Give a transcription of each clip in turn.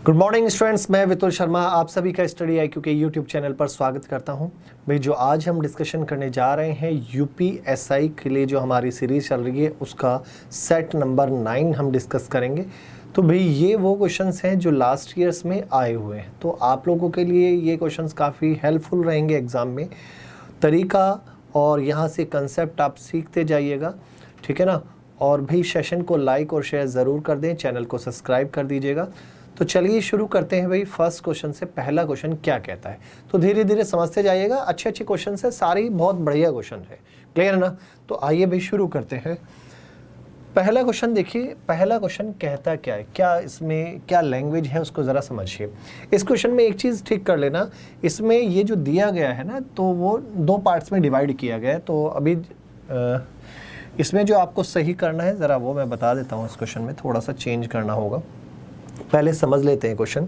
Good morning students, मैं वितुल शर्मा आप सभी का स्टडी IQ के यूट्यूब चैनल पर स्वागत करता हूं। भाई जो आज हम डिस्कशन करने जा रहे हैं UPSI के लिए जो हमारी सीरीज़ चल रही है उसका सेट नंबर 9 हम डिस्कस करेंगे। तो भाई ये वो क्वेश्चंस हैं जो लास्ट ईयर्स में आए हुए हैं, तो आप लोगों के लिए ये क्वेश्चंस काफ़ी हेल्पफुल रहेंगे एग्ज़ाम में। तरीका और यहाँ से कंसेप्ट आप सीखते जाइएगा, ठीक है ना। और भाई सेशन को लाइक और शेयर ज़रूर कर दें, चैनल को सब्सक्राइब कर दीजिएगा। तो चलिए शुरू करते हैं भाई फर्स्ट क्वेश्चन से। पहला क्वेश्चन क्या कहता है, तो धीरे धीरे समझते जाइएगा। अच्छे अच्छे क्वेश्चन है, सारी बहुत बढ़िया क्वेश्चन है, क्लियर है ना। तो आइए भाई शुरू करते हैं। पहला क्वेश्चन देखिए, पहला क्वेश्चन कहता क्या है, क्या इसमें क्या लैंग्वेज है उसको ज़रा समझिए। इस क्वेश्चन में एक चीज़ ठीक कर लेना, इसमें ये जो दिया गया है ना, तो वो दो पार्ट्स में डिवाइड किया गया है। तो अभी इसमें जो आपको सही करना है ज़रा वो मैं बता देता हूँ। इस क्वेश्चन में थोड़ा सा चेंज करना होगा, पहले समझ लेते हैं क्वेश्चन।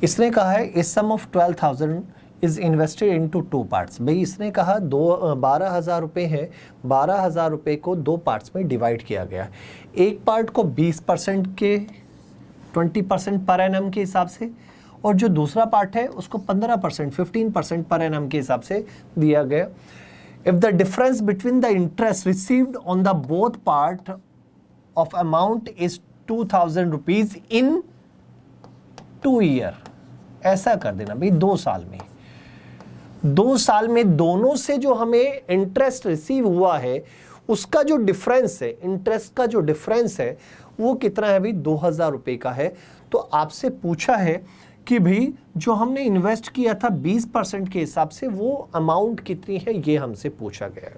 इसने कहा है इस sum of 12,000 is invested into two parts. भाई इसने कहा 12,000 रुपये है, 12,000 रुपये को दो पार्ट्स में डिवाइड किया गया। एक पार्ट को 20% के 20% पर एनम के हिसाब से, और जो दूसरा पार्ट है उसको 15% 15% पर एनम के हिसाब से दिया गया। If the difference between the interest received on the both part of amount is 2,000 rupees in 2 year, ऐसा कर देना भाई 2 साल में। 2 साल में दोनों से जो हमें इंटरेस्ट रिसीव हुआ है उसका जो डिफरेंस है, इंटरेस्ट का जो डिफरेंस है वो कितना है भाई, 2,000 रुपये का है। तो आपसे पूछा है कि भाई जो हमने इन्वेस्ट किया था 20% के हिसाब से वो अमाउंट कितनी है, ये हमसे पूछा गया है।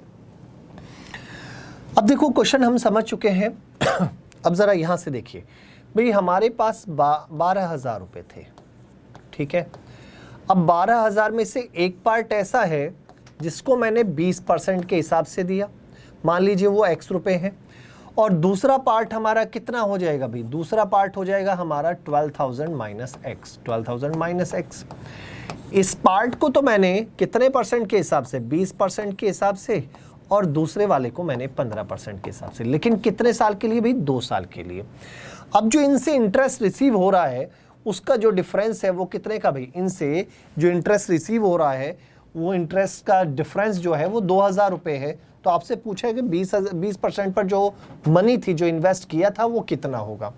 अब देखो क्वेश्चन हम समझ चुके हैं। अब जरा यहां से देखिए भाई, हमारे पास 12,000 रुपये थे, ठीक है। अब 12,000 में से एक पार्ट ऐसा है जिसको मैंने 20% के हिसाब से दिया, मान लीजिए वो X रुपये है, और दूसरा पार्ट हमारा कितना हो जाएगा भाई, दूसरा पार्ट हो जाएगा हमारा 12,000 माइनस एक्स, 12,000 माइनस एक्स। इस पार्ट को तो मैंने कितने परसेंट के हिसाब से, 20% के हिसाब से, और दूसरे वाले को मैंने 15% के हिसाब से। लेकिन कितने साल के लिए भाई, 2 साल के लिए। अब जो इनसे इंटरेस्ट रिसीव हो रहा है उसका जो डिफरेंस है वो कितने का भाई, इनसे जो इंटरेस्ट रिसीव हो रहा है वो इंटरेस्ट का डिफरेंस जो है वो 2,000 रुपये है। तो आपसे पूछा है कि 20% पर जो मनी थी, जो इन्वेस्ट किया था, वो कितना होगा।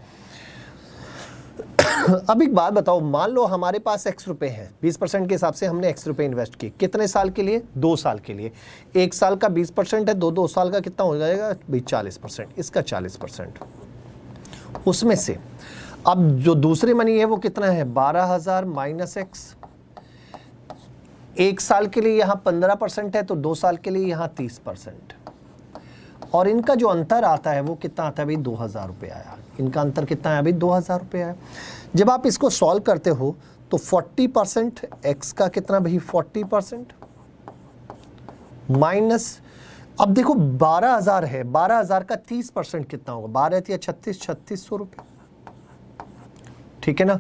अब एक बात बताओ, मान लो हमारे पास X रुपये है, 20% के हिसाब से हमने X रुपये इन्वेस्ट किए, कितने साल के लिए, 2 साल के लिए। 1 साल का 20% है, 2 साल का कितना हो जाएगा भाई, 40%, इसका 40%। उसमें से अब जो दूसरी मनी है वो कितना है, 12,000 माइनस एक्स। 1 साल के लिए यहाँ 15% है, तो 2 साल के लिए यहाँ 30%। और इनका जो अंतर आता है वो कितना आता है भाई, 2,000 रुपये आया। इनका अंतर कितना है भाई, 2,000 रुपये आया। जब आप इसको सॉल्व करते हो तो 40% एक्स का कितना भाई, 40% माइनस, अब देखो 12,000 है, 12,000 का 30% कितना होगा, 12 या 3600 रुपये, ठीक है ना।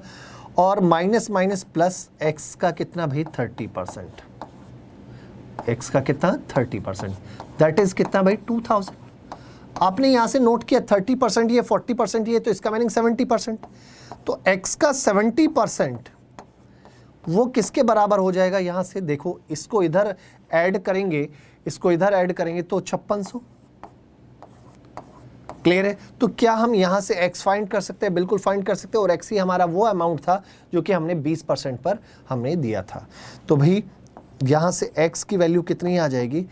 और माइनस माइनस प्लस एक्स का कितना भाई, 30%। एक्स का कितना, 30%, दैट इज कितना भाई, 2,000। आपने यहां से नोट किया 30% ये, 40% ये, तो इसका मीनिंग 70%। तो एक्स का 70% वो किसके बराबर हो जाएगा, यहां से देखो, इसको इधर ऐड करेंगे, इसको इधर ऐड करेंगे तो 5600, क्लियर है। तो क्या हम यहां से x फाइंड कर सकते हैं, बिल्कुल फाइंड कर सकते हैं। और x ही हमारा वो अमाउंट था जो कि हमने 20% पर हमने दिया था। तो भाई यहां से x की वैल्यू कितनी आ जाएगी,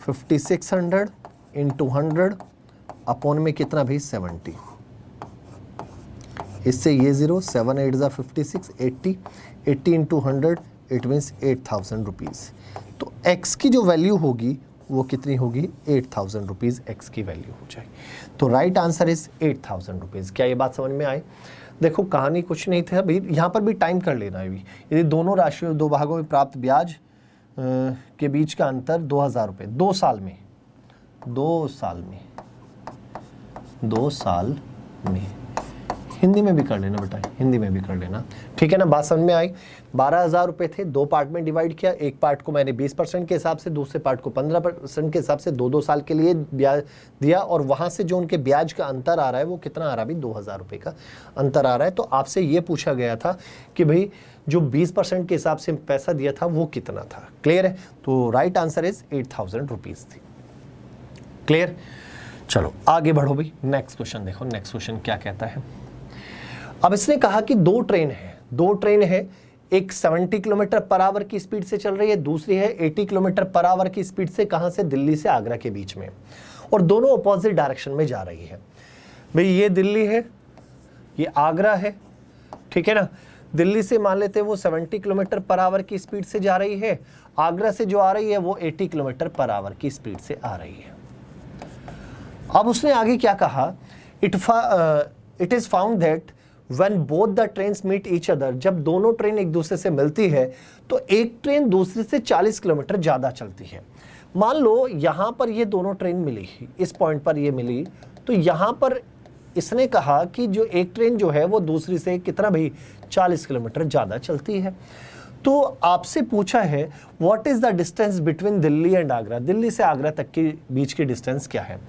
5600 इंटू 100 अपॉन में कितना भाई, 70। इससे ये 0, 7 8 जा 56, 80 इंटू 100 इट मीन्स 8,000 रुपीज़। तो x की जो वैल्यू होगी वो कितनी होगी, 8,000 रुपीज़ एक्स की वैल्यू हो जाएगी। तो राइट आंसर इज 8,000 रुपीज़। क्या ये बात समझ में आई। देखो कहानी कुछ नहीं था अभी, यहाँ पर भी टाइम कर लेना है। यदि दोनों राशियों, 2 भागों में प्राप्त ब्याज के बीच का अंतर 2,000 रुपये, 2 साल में, 2 साल में हिंदी में भी कर लेना बेटा, हिंदी में भी कर लेना, ठीक है ना। बात समझ में आई। 12,000 रुपये थे, 2 पार्ट में डिवाइड किया। एक पार्ट को मैंने 20% के हिसाब से, दूसरे पार्ट को 15% के हिसाब से 2-2 साल के लिए ब्याज दिया, और वहाँ से जो उनके ब्याज का अंतर आ रहा है वो कितना आ रहा है अभी, 2,000 रुपये का अंतर आ रहा है। तो आपसे ये पूछा गया था कि भाई जो 20% के हिसाब से पैसा दिया था वो कितना था। क्लियर है? तो राइट आंसर इज 8,000 रुपीज़ थी। क्लियर? चलो आगे बढ़ो भाई, नेक्स्ट क्वेश्चन देखो। नेक्स्ट क्वेश्चन क्या कहता है। अब इसने कहा कि 2 ट्रेन है, एक 70 किलोमीटर पर आवर की स्पीड से चल रही है, दूसरी है 80 किलोमीटर पर आवर की स्पीड से, कहां से, दिल्ली से आगरा के बीच में, और दोनों अपोजिट डायरेक्शन में जा रही है। भाई ये दिल्ली है, ये आगरा है, ठीक है ना। दिल्ली से मान लेते हैं वो 70 किलोमीटर पर आवर की स्पीड से जा रही है, आगरा से जो आ रही है वो 80 किलोमीटर पर आवर की स्पीड से आ रही है। अब उसने आगे क्या कहा, it is found that when both the trains meet each other, जब दोनों ट्रेन एक दूसरे से मिलती है तो एक ट्रेन दूसरे से 40 किलोमीटर ज़्यादा चलती है। मान लो यहाँ पर ये दोनों ट्रेन मिली, इस पॉइंट पर ये मिली, तो यहाँ पर इसने कहा कि जो एक ट्रेन जो है वो दूसरी से कितना भाई, 40 किलोमीटर ज़्यादा चलती है। तो आपसे पूछा है what is the distance between Delhi and Agra, Delhi से आगरा तक के बीच की डिस्टेंस क्या है।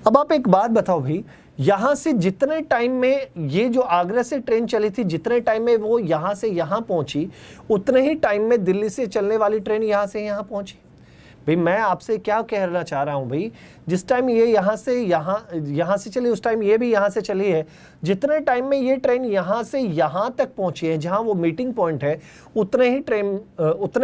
अब आप एक बात बताओ भाई, यहां से जितने टाइम में ये जो आगरा से ट्रेन चली थी, जितने टाइम में वो यहां से यहां पहुंची, उतने ही टाइम में दिल्ली से चलने वाली ट्रेन यहां से यहां पहुंची। भाई मैं आपसे क्या कहना चाह रहा हूं भाई, जिस टाइम ये यहां से चली, उस टाइम ये भी यहां से चली है। जितने टाइम में ये ट्रेन यहां से यहां तक पहुंची है, जहां वो मीटिंग पॉइंट है, उतने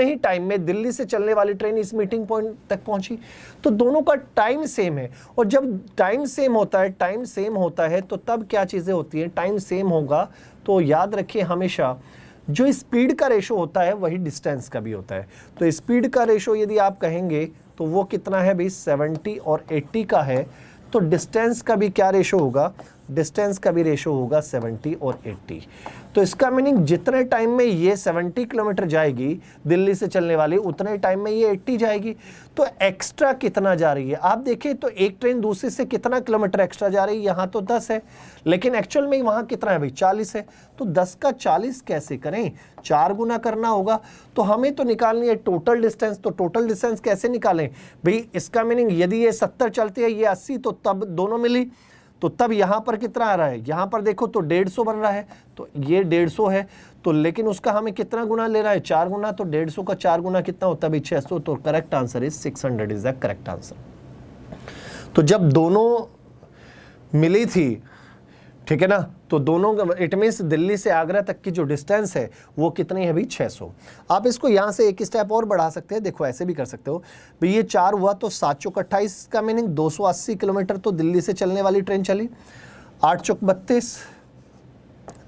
ही टाइम में दिल्ली से चलने वाली ट्रेन इस मीटिंग पॉइंट तक पहुंची। तो दोनों का टाइम सेम है, और जब टाइम सेम होता है तो तब क्या चीजें होती हैं, टाइम सेम होगा तो याद रखिए हमेशा जो स्पीड का रेशो होता है वही डिस्टेंस का भी होता है। तो स्पीड का रेशो यदि आप कहेंगे तो वो कितना है भाई, 70 और 80 का है। तो डिस्टेंस का भी क्या रेशो होगा, डिस्टेंस का भी रेशो होगा 70 और 80। तो इसका मीनिंग जितने टाइम में ये 70 किलोमीटर जाएगी दिल्ली से चलने वाली, उतने टाइम में ये 80 जाएगी। तो एक्स्ट्रा कितना जा रही है आप देखिए, तो एक ट्रेन दूसरी से कितना किलोमीटर एक्स्ट्रा जा रही है, यहाँ तो 10 है, लेकिन एक्चुअल में वहाँ कितना है भाई, 40 है। तो 10 का 40 कैसे करें, 4 गुना करना होगा। तो हमें तो निकालनी है टोटल डिस्टेंस। तो टोटल डिस्टेंस कैसे निकालें भाई, इसका मीनिंग यदि ये 70 चलती है, ये 80, तो तब दोनों मिली, तो तब यहाँ पर कितना आ रहा है, यहाँ पर देखो तो 150 बन रहा है, तो ये 150 है। तो लेकिन उसका हमें कितना गुना ले रहा है, 4 गुना। तो 150 का 4 गुना कितना होता है, 600। तो correct answer is 600 is the correct answer. तो जब दोनों मिली थी, ठीक है ना, तो दोनों, इट मीन्स दिल्ली से आगरा तक की जो डिस्टेंस है वो कितनी है भाई, 600। आप इसको यहाँ से एक स्टेप और बढ़ा सकते हैं, देखो ऐसे भी कर सकते हो भाई, ये 4 हुआ तो 7 चौक 28 का मीनिंग 280 किलोमीटर तो दिल्ली से चलने वाली ट्रेन चली। 8 चौक 32,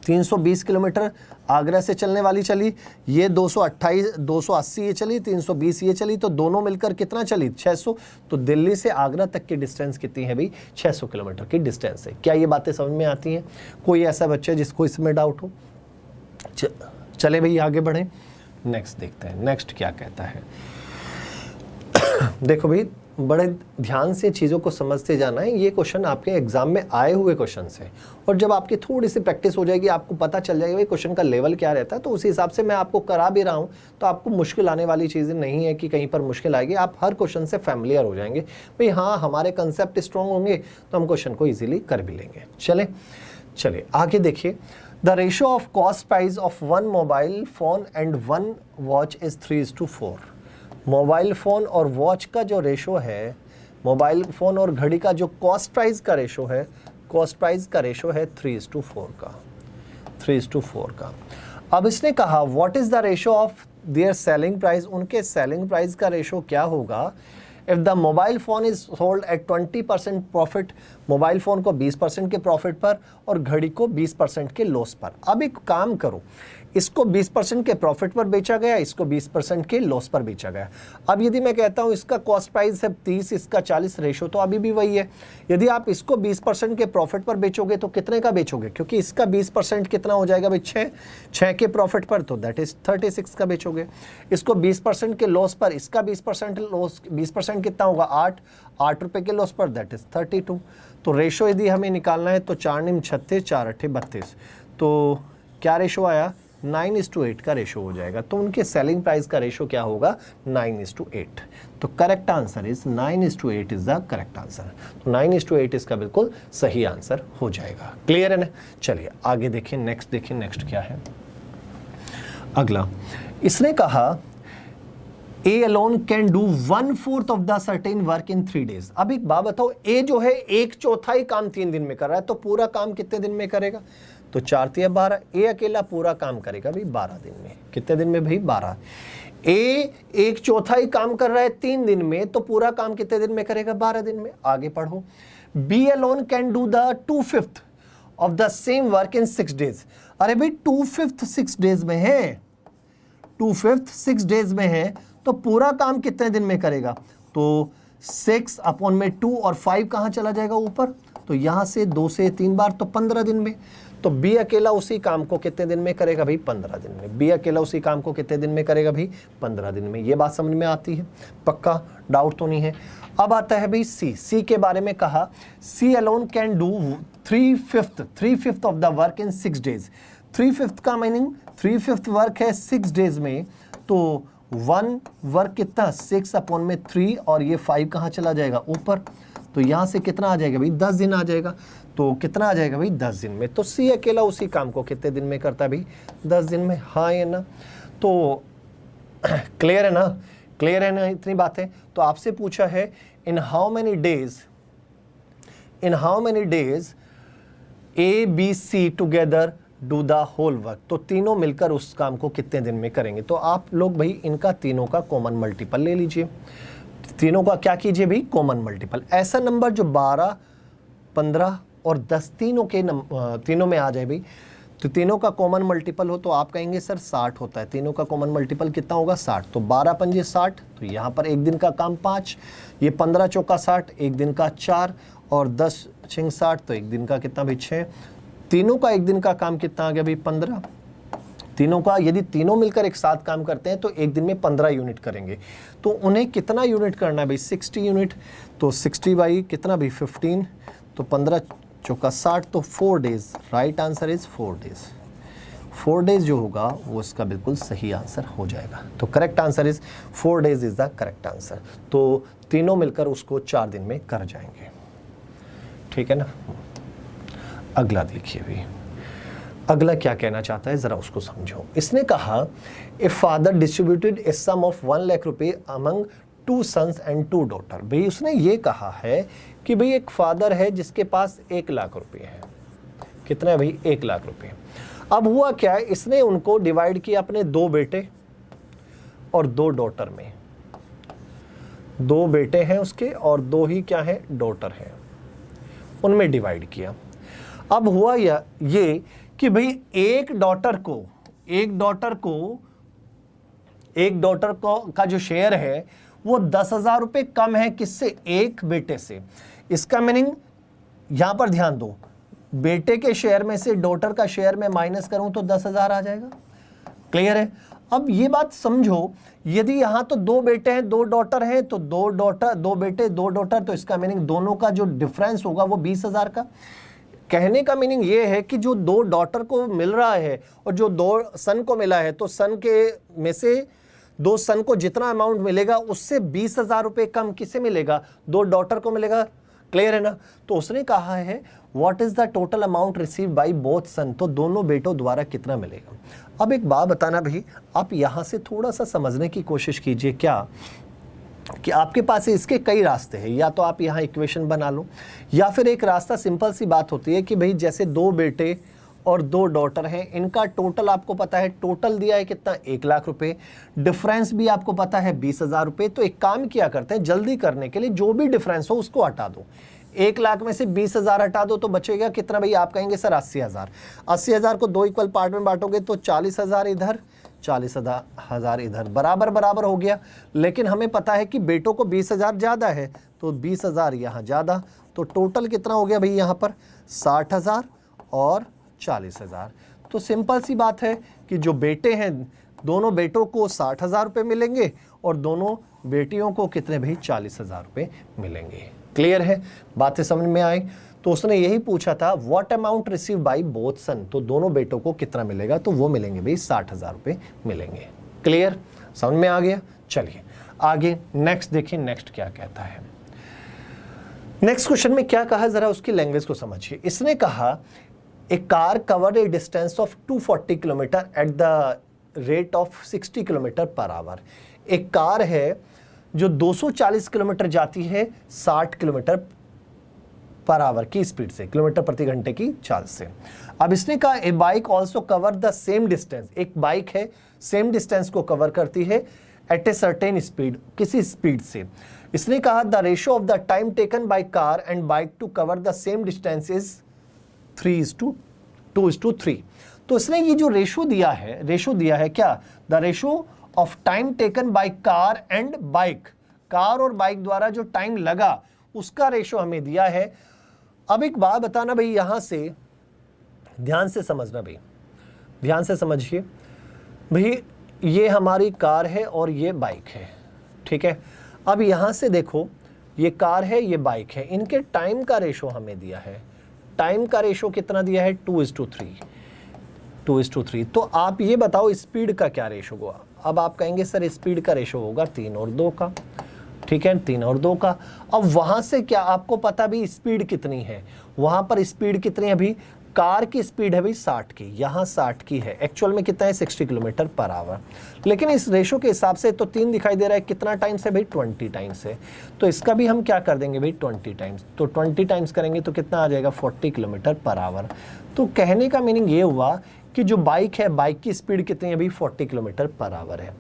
320 किलोमीटर आगरा से चलने वाली चली। ये 280 ये चली, 320 ये चली, तो दोनों मिलकर कितना चली, 600। तो दिल्ली से आगरा तक की डिस्टेंस कितनी है भाई, 600 किलोमीटर की डिस्टेंस है। क्या ये बातें समझ में आती हैं? कोई ऐसा बच्चा जिसको इसमें डाउट हो? चले भाई आगे बढ़े, नेक्स्ट देखते हैं, नेक्स्ट क्या कहता है। देखो भाई बड़े ध्यान से चीज़ों को समझते जाना है। ये क्वेश्चन आपके एग्जाम में आए हुए क्वेश्चन है, और जब आपकी थोड़ी सी प्रैक्टिस हो जाएगी आपको पता चल जाएगा क्वेश्चन का लेवल क्या रहता है। तो उसी हिसाब से मैं आपको करा भी रहा हूँ, तो आपको मुश्किल आने वाली चीज़ें नहीं है कि कहीं पर मुश्किल आएगी। आप हर क्वेश्चन से फैमिलियर हो जाएंगे भाई, हाँ हमारे कंसेप्ट स्ट्रॉन्ग होंगे तो हम क्वेश्चन को ईजिली कर भी लेंगे। चले आगे देखिए। The ratio of cost price of 1 mobile phone and 1 watch is 3:4। Mobile phone और वॉच का जो रेशो है, मोबाइल फ़ोन और घड़ी का जो कॉस्ट प्राइस का रेशो है, कॉस्ट प्राइस का रेशो है 3:4 का, 3:4 का। अब इसने कहा what is the ratio of their selling price, उनके सेलिंग प्राइस का रेशो क्या होगा if the mobile phone is sold at 20% profit, mobile phone को 20% के प्रॉफिट पर और घड़ी को 20% के लॉस पर। अब एक काम करो, इसको 20% के प्रॉफिट पर बेचा गया, इसको 20% के लॉस पर बेचा गया। अब यदि मैं कहता हूं इसका कॉस्ट प्राइस है 30, इसका 40, रेशो तो अभी भी वही है। यदि आप इसको 20% के प्रॉफिट पर बेचोगे तो कितने का बेचोगे, क्योंकि इसका 20% कितना हो जाएगा भाई, 6 के प्रॉफिट पर, तो दैट इज 36 का बेचोगे। इसको 20% के लॉस पर, इसका 20% लॉस, 20% टाइम कितना होगा 8 रुपए किलो उस पर, दैट इज 32। तो रेशो यदि हमें निकालना है तो 4 निम 36, 4 अट्ठे 32, तो क्या रेशो आया 9:8 का रेशो हो जाएगा। तो उनके सेलिंग प्राइस का रेशो क्या होगा 9:8। तो correct answer is 9:8 is the correct answer. तो 9:8 इसका बिल्कुल सही आंसर हो जाएगा। क्लियर है ना? चलिए आगे देखिए, नेक्स्ट क्या है। अगला इसने कहा A alone can do 1/4 of the certain work in 3 days। अब एक बात बताओ, A जो है 1/4 काम 3 दिन में कर रहा है, तो पूरा काम कितने दिन में करेगा? तो 4 तिया 12, A अकेला पूरा काम करेगा भाई 12 दिन में। कितने दिन में भाई 12। A 1/4 काम कर रहा है 3 दिन में, तो पूरा काम कितने दिन में करेगा 12 दिन में। आगे पढ़ो, B alone can do the 2/5 of the same work in 6 days। अरे भाई 2/5 6 डेज में है, 2/5 6 डेज में है, तो पूरा काम कितने दिन में करेगा? तो 6/2 और 5 कहाँ चला जाएगा ऊपर, तो यहां से 2 से 3 बार, तो 15 दिन में। तो बी अकेला उसी काम को कितने दिन में करेगा भाई 15 दिन में। बी अकेला उसी काम को कितने दिन में करेगा भाई 15 दिन में। ये बात समझ में आती है? पक्का डाउट तो नहीं है? अब आता है भाई सी के बारे में कहा, C alone can do 3/5 of the work in 6 days. 3/5 का मीनिंग 3/5 वर्क है 6 डेज में, तो 1 वर्क कितना 6/3 और ये 5 कहाँ चला जाएगा ऊपर, तो यहाँ से कितना आ जाएगा भाई 10 दिन आ जाएगा। तो कितना आ जाएगा भाई 10 दिन में। तो सी अकेला उसी काम को कितने दिन में करता है भाई 10 दिन में। हाँ या ना? तो क्लियर है ना? क्लियर है ना इतनी बातें? तो आपसे पूछा है in how many days A B C together do the whole work. तो तीनों मिलकर उस काम को कितने दिन में करेंगे। तो आप लोग भाई इनका तीनों का कॉमन मल्टीपल ले लीजिए। तीनों का क्या कीजिए भाई कॉमन मल्टीपल। ऐसा नंबर जो 12, 15 और 10 तीनों में आ जाए भाई, तो तीनों का कॉमन मल्टीपल हो तो आप कहेंगे सर 60 होता है। तीनों का कॉमन मल्टीपल कितना होगा 60। तो 12 पंजे 60, तो यहाँ पर एक दिन का काम 5, ये 15 चौका 60, एक दिन का 4 और 10 6 60, तो एक दिन का कितना भाई 6। तीनों का एक दिन का काम कितना आ गया भाई 15। तीनों का यदि तीनों मिलकर एक साथ काम करते हैं तो एक दिन में 15 यूनिट करेंगे। तो उन्हें कितना यूनिट करना है भाई 60 यूनिट। तो 60 बाई कितना भाई 15, तो 15 चौका 60, तो 4 days. Right answer is 4 days. 4 days जो होगा वो इसका बिल्कुल सही आंसर हो जाएगा। तो correct answer is 4 days is the correct answer. तो तीनों मिलकर उसको 4 दिन में कर जाएंगे। ठीक है ना? अगला देखिए भाई, अगला क्या कहना चाहता है जरा उसको समझो। इसने कहा a father distributed a sum of 1 lakh रुपए अमंग 2 सन्स एंड 2 डॉटर। भाई उसने ये कहा है कि भाई एक फादर है जिसके पास 1 लाख रुपए है। कितना है भाई 1 लाख रुपए। अब हुआ क्या है, इसने उनको डिवाइड किया अपने 2 बेटे और 2 डॉटर में। 2 बेटे हैं उसके और 2 ही क्या है डॉटर हैं, उनमें डिवाइड किया। अब हुआ ये कि भाई एक डॉटर को का जो शेयर है वो 10,000 रुपये कम है किससे, एक बेटे से। इसका मीनिंग यहां पर ध्यान दो, बेटे के शेयर में से डॉटर का शेयर में माइनस करूं तो 10,000 आ जाएगा। क्लियर है? अब ये बात समझो, यदि यहां तो 2 बेटे हैं 2 डॉटर हैं, तो 2 बेटे 2 डॉटर, तो इसका मीनिंग दोनों का जो डिफरेंस होगा वो 20,000 का। कहने का मीनिंग ये है कि जो 2 डॉटर को मिल रहा है और जो 2 सन को मिला है, तो सन के में से 2 सन को जितना अमाउंट मिलेगा उससे 20,000 रुपये कम किसे मिलेगा, 2 डॉटर को मिलेगा। क्लियर है ना? तो उसने कहा है what is the total amount received by both son, तो दोनों बेटों द्वारा कितना मिलेगा। अब एक बात बताना भाई, आप यहां से थोड़ा सा समझने की कोशिश कीजिए क्या कि आपके पास इसके कई रास्ते हैं। या तो आप यहाँ इक्वेशन बना लो, या फिर एक रास्ता सिंपल सी बात होती है कि भाई जैसे 2 बेटे और 2 डॉटर हैं, इनका टोटल आपको पता है, टोटल दिया है कितना 1 लाख रुपए, डिफरेंस भी आपको पता है 20,000 रुपये। तो एक काम किया करते हैं, जल्दी करने के लिए जो भी डिफरेंस हो उसको हटा दो। 1 लाख में से 20,000 हटा दो तो बचेगा कितना भाई, आप कहेंगे सर 80,000। 80,000 को 2 इक्वल पार्ट में बांटोगे तो 40,000 इधर 40,000 इधर, बराबर बराबर हो गया। लेकिन हमें पता है कि बेटों को 20,000 ज़्यादा है, तो 20,000 यहाँ ज़्यादा, तो टोटल कितना हो गया भाई यहाँ पर 60,000 और 40,000। तो सिंपल सी बात है कि जो बेटे हैं दोनों बेटों को 60,000 रुपये मिलेंगे और दोनों बेटियों को कितने भाई 40,000 रुपये मिलेंगे। क्लियर है, बातें समझ में आई। तो उसने यही पूछा था what amount receive by both son, तो दोनों बेटों को कितना मिलेगा, तो वो मिलेंगे भाई 60,000 रुपये मिलेंगे। क्लियर, समझ में आ गया। चलिए आगे नेक्स्ट देखिए, नेक्स्ट क्या कहता है। नेक्स्ट क्वेश्चन में क्या कहा, जरा उसकी लैंग्वेज को समझिए। इसने कहा a car cover a distance of 240 kilometer at the rate of 60 kilometer per hour. एक कार है जो 240 किलोमीटर जाती है 60 किलोमीटर पर आवर की स्पीड से, किलोमीटर प्रति घंटे की चाल से। अब इसने कहा a bike also cover the same distance, एक बाइक है सेम डिस्टेंस को कवर करती है एट ए सर्टेन स्पीड, किसी स्पीड से। इसने कहा the ratio of the time taken by car and bike to cover the same distance is 3:2:3। तो इसने ये जो रेशियो दिया है क्या, the ratio of time taken by car and bike, car और बाइक द्वारा जो टाइम लगा उसका रेशियो हमें दिया है। अब एक बात बताना भाई, यहां से ध्यान से समझना भाई, ध्यान से समझिए भाई, ये हमारी कार है और ये बाइक है, ठीक है। अब यहां से देखो, ये कार है ये बाइक है, इनके टाइम का रेशो हमें दिया है। टाइम का रेशो कितना दिया है, 2:3। तो आप ये बताओ स्पीड का क्या रेशो होगा। अब आप कहेंगे सर स्पीड का रेशो होगा 3 और 2 का, ठीक है, 3 और 2 का। अब वहां से क्या आपको पता भी स्पीड कितनी है, वहां पर स्पीड कितनी है अभी, कार की स्पीड है भाई 60 की, यहाँ 60 की है, एक्चुअल में कितना है 60 किलोमीटर पर आवर। लेकिन इस रेशो के हिसाब से तो 3 दिखाई दे रहा है, कितना टाइम्स है भाई 20 टाइम्स है। तो इसका भी हम क्या कर देंगे भाई 20 टाइम्स, तो 20 टाइम्स करेंगे तो कितना आ जाएगा 40 किलोमीटर पर आवर। तो कहने का मीनिंग ये हुआ कि जो बाइक है, बाइक की स्पीड कितनी है भाई 40 किलोमीटर पर आवर है।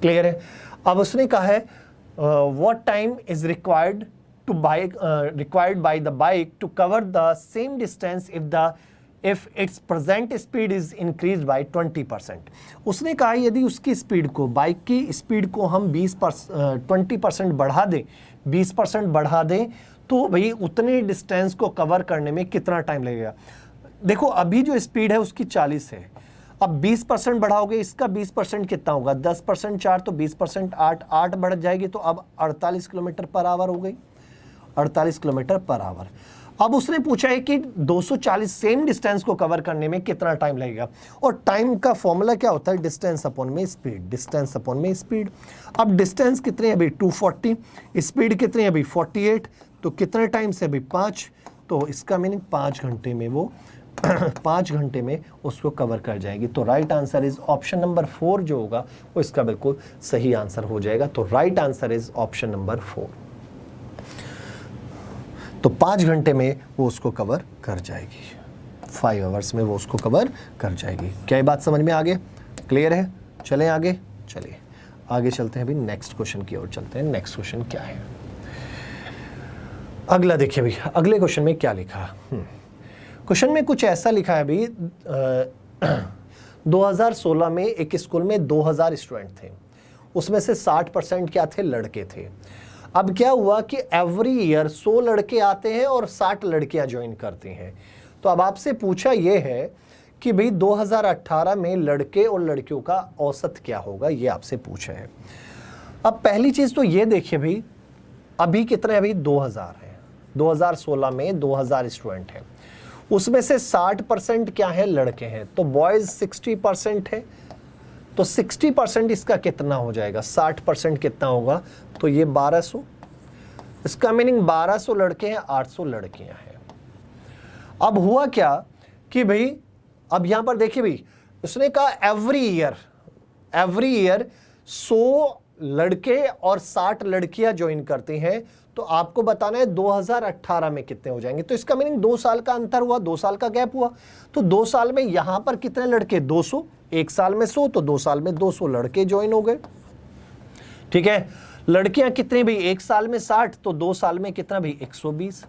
क्लियर है। अब उसने कहा है what time is required by the bike to cover the same distance if its present speed is increased by 20%। उसने कहा यदि उसकी स्पीड को, बाइक की स्पीड को हम 20% बढ़ा दें, 20% बढ़ा दें, तो भाई उतने डिस्टेंस को कवर करने में कितना टाइम लगेगा। देखो अभी जो स्पीड है उसकी 40 है, अब 20% बढ़ाओगे, इसका 20% कितना होगा, 10% 4 तो 20% 8 बढ़ जाएगी, तो अब 48 किलोमीटर पर आवर हो गई, 48 किलोमीटर पर आवर। अब उसने पूछा है कि 240 सेम डिस्टेंस को कवर करने में कितना टाइम लगेगा, और टाइम का फॉर्मूला क्या होता है, डिस्टेंस अपॉन में स्पीड, डिस्टेंस अपॉन में स्पीड। अब डिस्टेंस कितनी है अभी 240, स्पीड कितनी है अभी 48, तो कितने टाइम से अभी 5, तो इसका मीनिंग 5 घंटे में वो 5 घंटे में उसको कवर कर जाएगी। तो right answer is option number 4 जो होगा वो इसका बिल्कुल सही आंसर हो जाएगा। तो right answer is option number 4। तो 5 घंटे में वो उसको कवर कर जाएगी, 5 आवर्स में वो उसको कवर कर जाएगी। क्या ये बात समझ में आ गई, क्लियर है। चलें आगे, चलिए आगे चलते हैं अभी नेक्स्ट क्वेश्चन की ओर चलते हैं। नेक्स्ट क्वेश्चन क्या है, अगला देखिए भाई, अगले क्वेश्चन में क्या लिखा। क्वेश्चन में कुछ ऐसा लिखा है अभी 2016 में एक स्कूल में 2000 स्टूडेंट थे, उसमें से 60% क्या थे, लड़के थे। अब क्या हुआ कि एवरी ईयर 100 लड़के आते हैं और 60 लड़कियां ज्वाइन करती हैं। तो अब आपसे पूछा यह है कि भाई 2018 में लड़के और लड़कियों का औसत क्या होगा, ये आपसे पूछा है। अब पहली चीज तो ये देखिए भाई, अभी कितने अभी 2000 है, 2016 में 2000 स्टूडेंट हैं, उसमें से 60% क्या है, लड़के हैं, तो बॉयज 60% है, तो 60% इसका कितना हो जाएगा, 60% कितना होगा, तो ये 1200, इसका मीनिंग 1200 लड़के हैं, 800 लड़कियां हैं। अब हुआ क्या कि भाई, अब यहां पर देखिए भाई, उसने कहा एवरी ईयर 100 लड़के और 60 लड़कियां ज्वाइन करती हैं, तो आपको बताना है 2018 में कितने हो जाएंगे। तो इसका मीनिंग 2 साल का अंतर हुआ, 2 साल का गैप हुआ, तो 2 साल में यहां पर कितने लड़के, 200, 1 साल में 100, तो 2 साल में 200 लड़के ज्वाइन हो गए। ठीक है, लड़कियां कितनी भी, 1 साल में 60, तो 2 साल में कितना भी 120।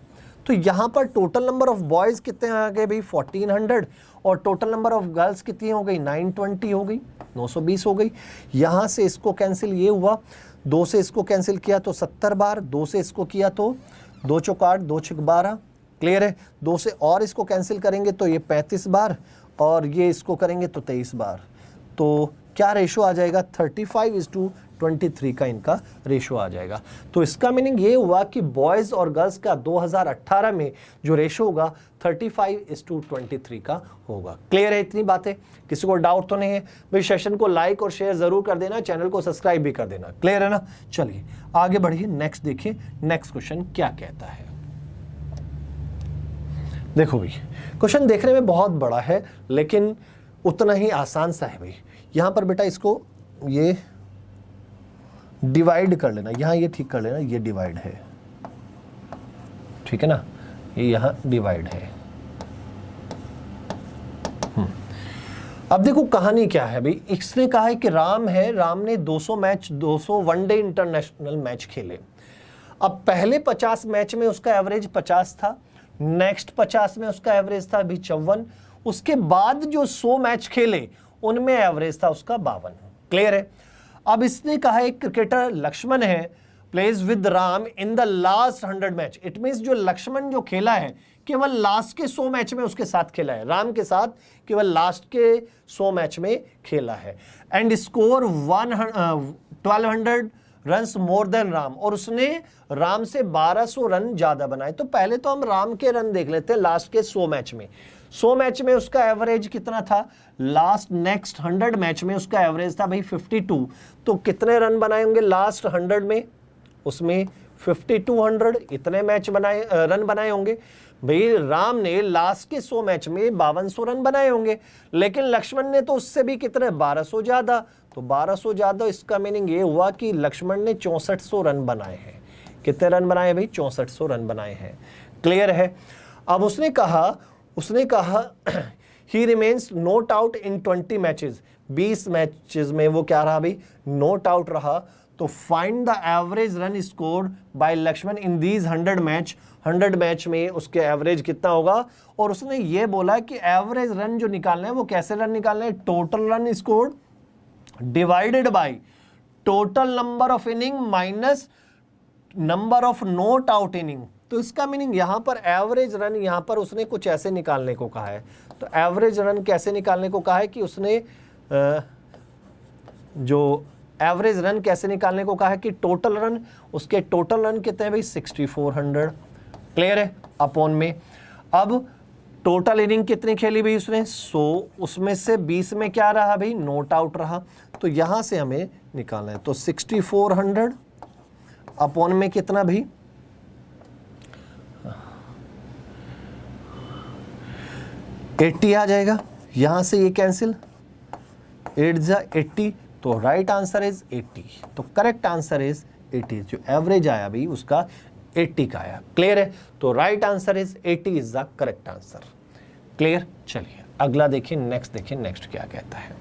तो यहां पर टोटल नंबर ऑफ बॉयज कितने आ गए भाई 1400, और टोटल नंबर ऑफ गर्ल्स कितनी हो गई 920 हो गई, 920 हो गई। यहां से इसको कैंसिल ये हुआ, 2 से इसको कैंसिल किया तो 70 बार, 2 से इसको किया तो 2 चौक 8, 2 छक 12, क्लियर है। 2 से और इसको कैंसिल करेंगे तो ये 35 बार, और ये इसको करेंगे तो 23 बार। तो क्या रेशो आ जाएगा, 35:20 23 का इनका रेशो आ जाएगा। तो इसका मीनिंग ये हुआ कि बॉयज़ और गर्ल्स का 2018 में जो रेशो होगा 35:23 का होगा। क्लियर है इतनी बातें? किसी को डाउट तो नहीं है? भाई सेशन को लाइक और शेयर जरूर कर देना, चैनल को सब्सक्राइब भी कर देना। क्लियर है ना? चलिए आगे बढ़िए, नेक्स्ट देखिए, नेक्स्ट क्वेश्चन क्या कहता है। देखो भाई, क्वेश्चन देखने में बहुत बड़ा है लेकिन उतना ही आसान सा है भाई। यहां पर बेटा इसको ये डिवाइड कर लेना, यहां ये ठीक कर लेना, ये डिवाइड है, ठीक है ना, ये यहां डिवाइड है। अब देखो कहानी क्या है भाई, इसने कहा है कि राम है, राम ने 200 वनडे इंटरनेशनल मैच खेले। अब पहले 50 मैच में उसका एवरेज 50 था, नेक्स्ट 50 में उसका एवरेज था अभी 54, उसके बाद जो 100 मैच खेले उनमें एवरेज था उसका 52। क्लियर है? अब इसने कहा एक क्रिकेटर लक्ष्मण है, plays with Ram in the last 100 match. It means जो लक्ष्मण जो खेला है केवल लास्ट के 100 मैच में उसके साथ खेला है, राम के साथ केवल लास्ट के 100 मैच में खेला है। And score 1200 runs more than Ram, और उसने राम से 1200 रन ज्यादा बनाए। तो पहले तो हम राम के रन देख लेते हैं लास्ट के 100 मैच में। 100 मैच में उसका एवरेज कितना था? लास्ट नेक्स्ट 100 मैच में उसका एवरेज था भाई 52। तो कितने रन बनाए होंगे लास्ट 100 में? उसमें 5200 इतने मैच बनाए, रन बनाए होंगे भाई। राम ने लास्ट के 100 मैच में 5200 रन बनाए होंगे, लेकिन लक्ष्मण ने तो उससे भी कितने, 1200 ज्यादा। तो 1200 ज्यादा, इसका मीनिंग ये हुआ कि लक्ष्मण ने 6400 रन बनाए हैं। कितने रन बनाए भाई? 6400 रन बनाए हैं। क्लियर है? अब उसने कहा he remains not out in 20 matches, 20 matches में वो क्या रहा भाई? नॉट आउट रहा। तो find the average run scored by Laxman in these 100 match. 100 match में उसके एवरेज कितना होगा? और उसने ये बोला कि एवरेज रन जो निकालना है वो कैसे रन निकालना है? Total run scored divided by total number of inning minus number of not out inning. तो इसका मीनिंग यहां पर एवरेज रन, यहां पर उसने कुछ ऐसे निकालने को कहा है। तो एवरेज रन कैसे निकालने को कहा है कि उसने जो एवरेज रन कैसे निकालने को कहा है कि टोटल रन, उसके टोटल रन कितने हैं भाई? 6400। क्लियर है? अपॉन में अब टोटल इनिंग कितनी खेली भाई उसने? 100, उसमें से 20 में क्या रहा भाई? नॉट आउट रहा। तो यहां से हमें निकालना है। तो 6400 अपॉन में कितना भाई? 80 आ जाएगा। यहां से ये कैंसिल, 8 जा 80, तो राइट आंसर इज 80। तो करेक्ट आंसर इज 80। जो एवरेज आया भाई उसका 80 का आया। क्लियर है? तो right answer is 80 is the correct answer. Clear? चलिए अगला देखिए, नेक्स्ट देखिए, नेक्स्ट क्या कहता है।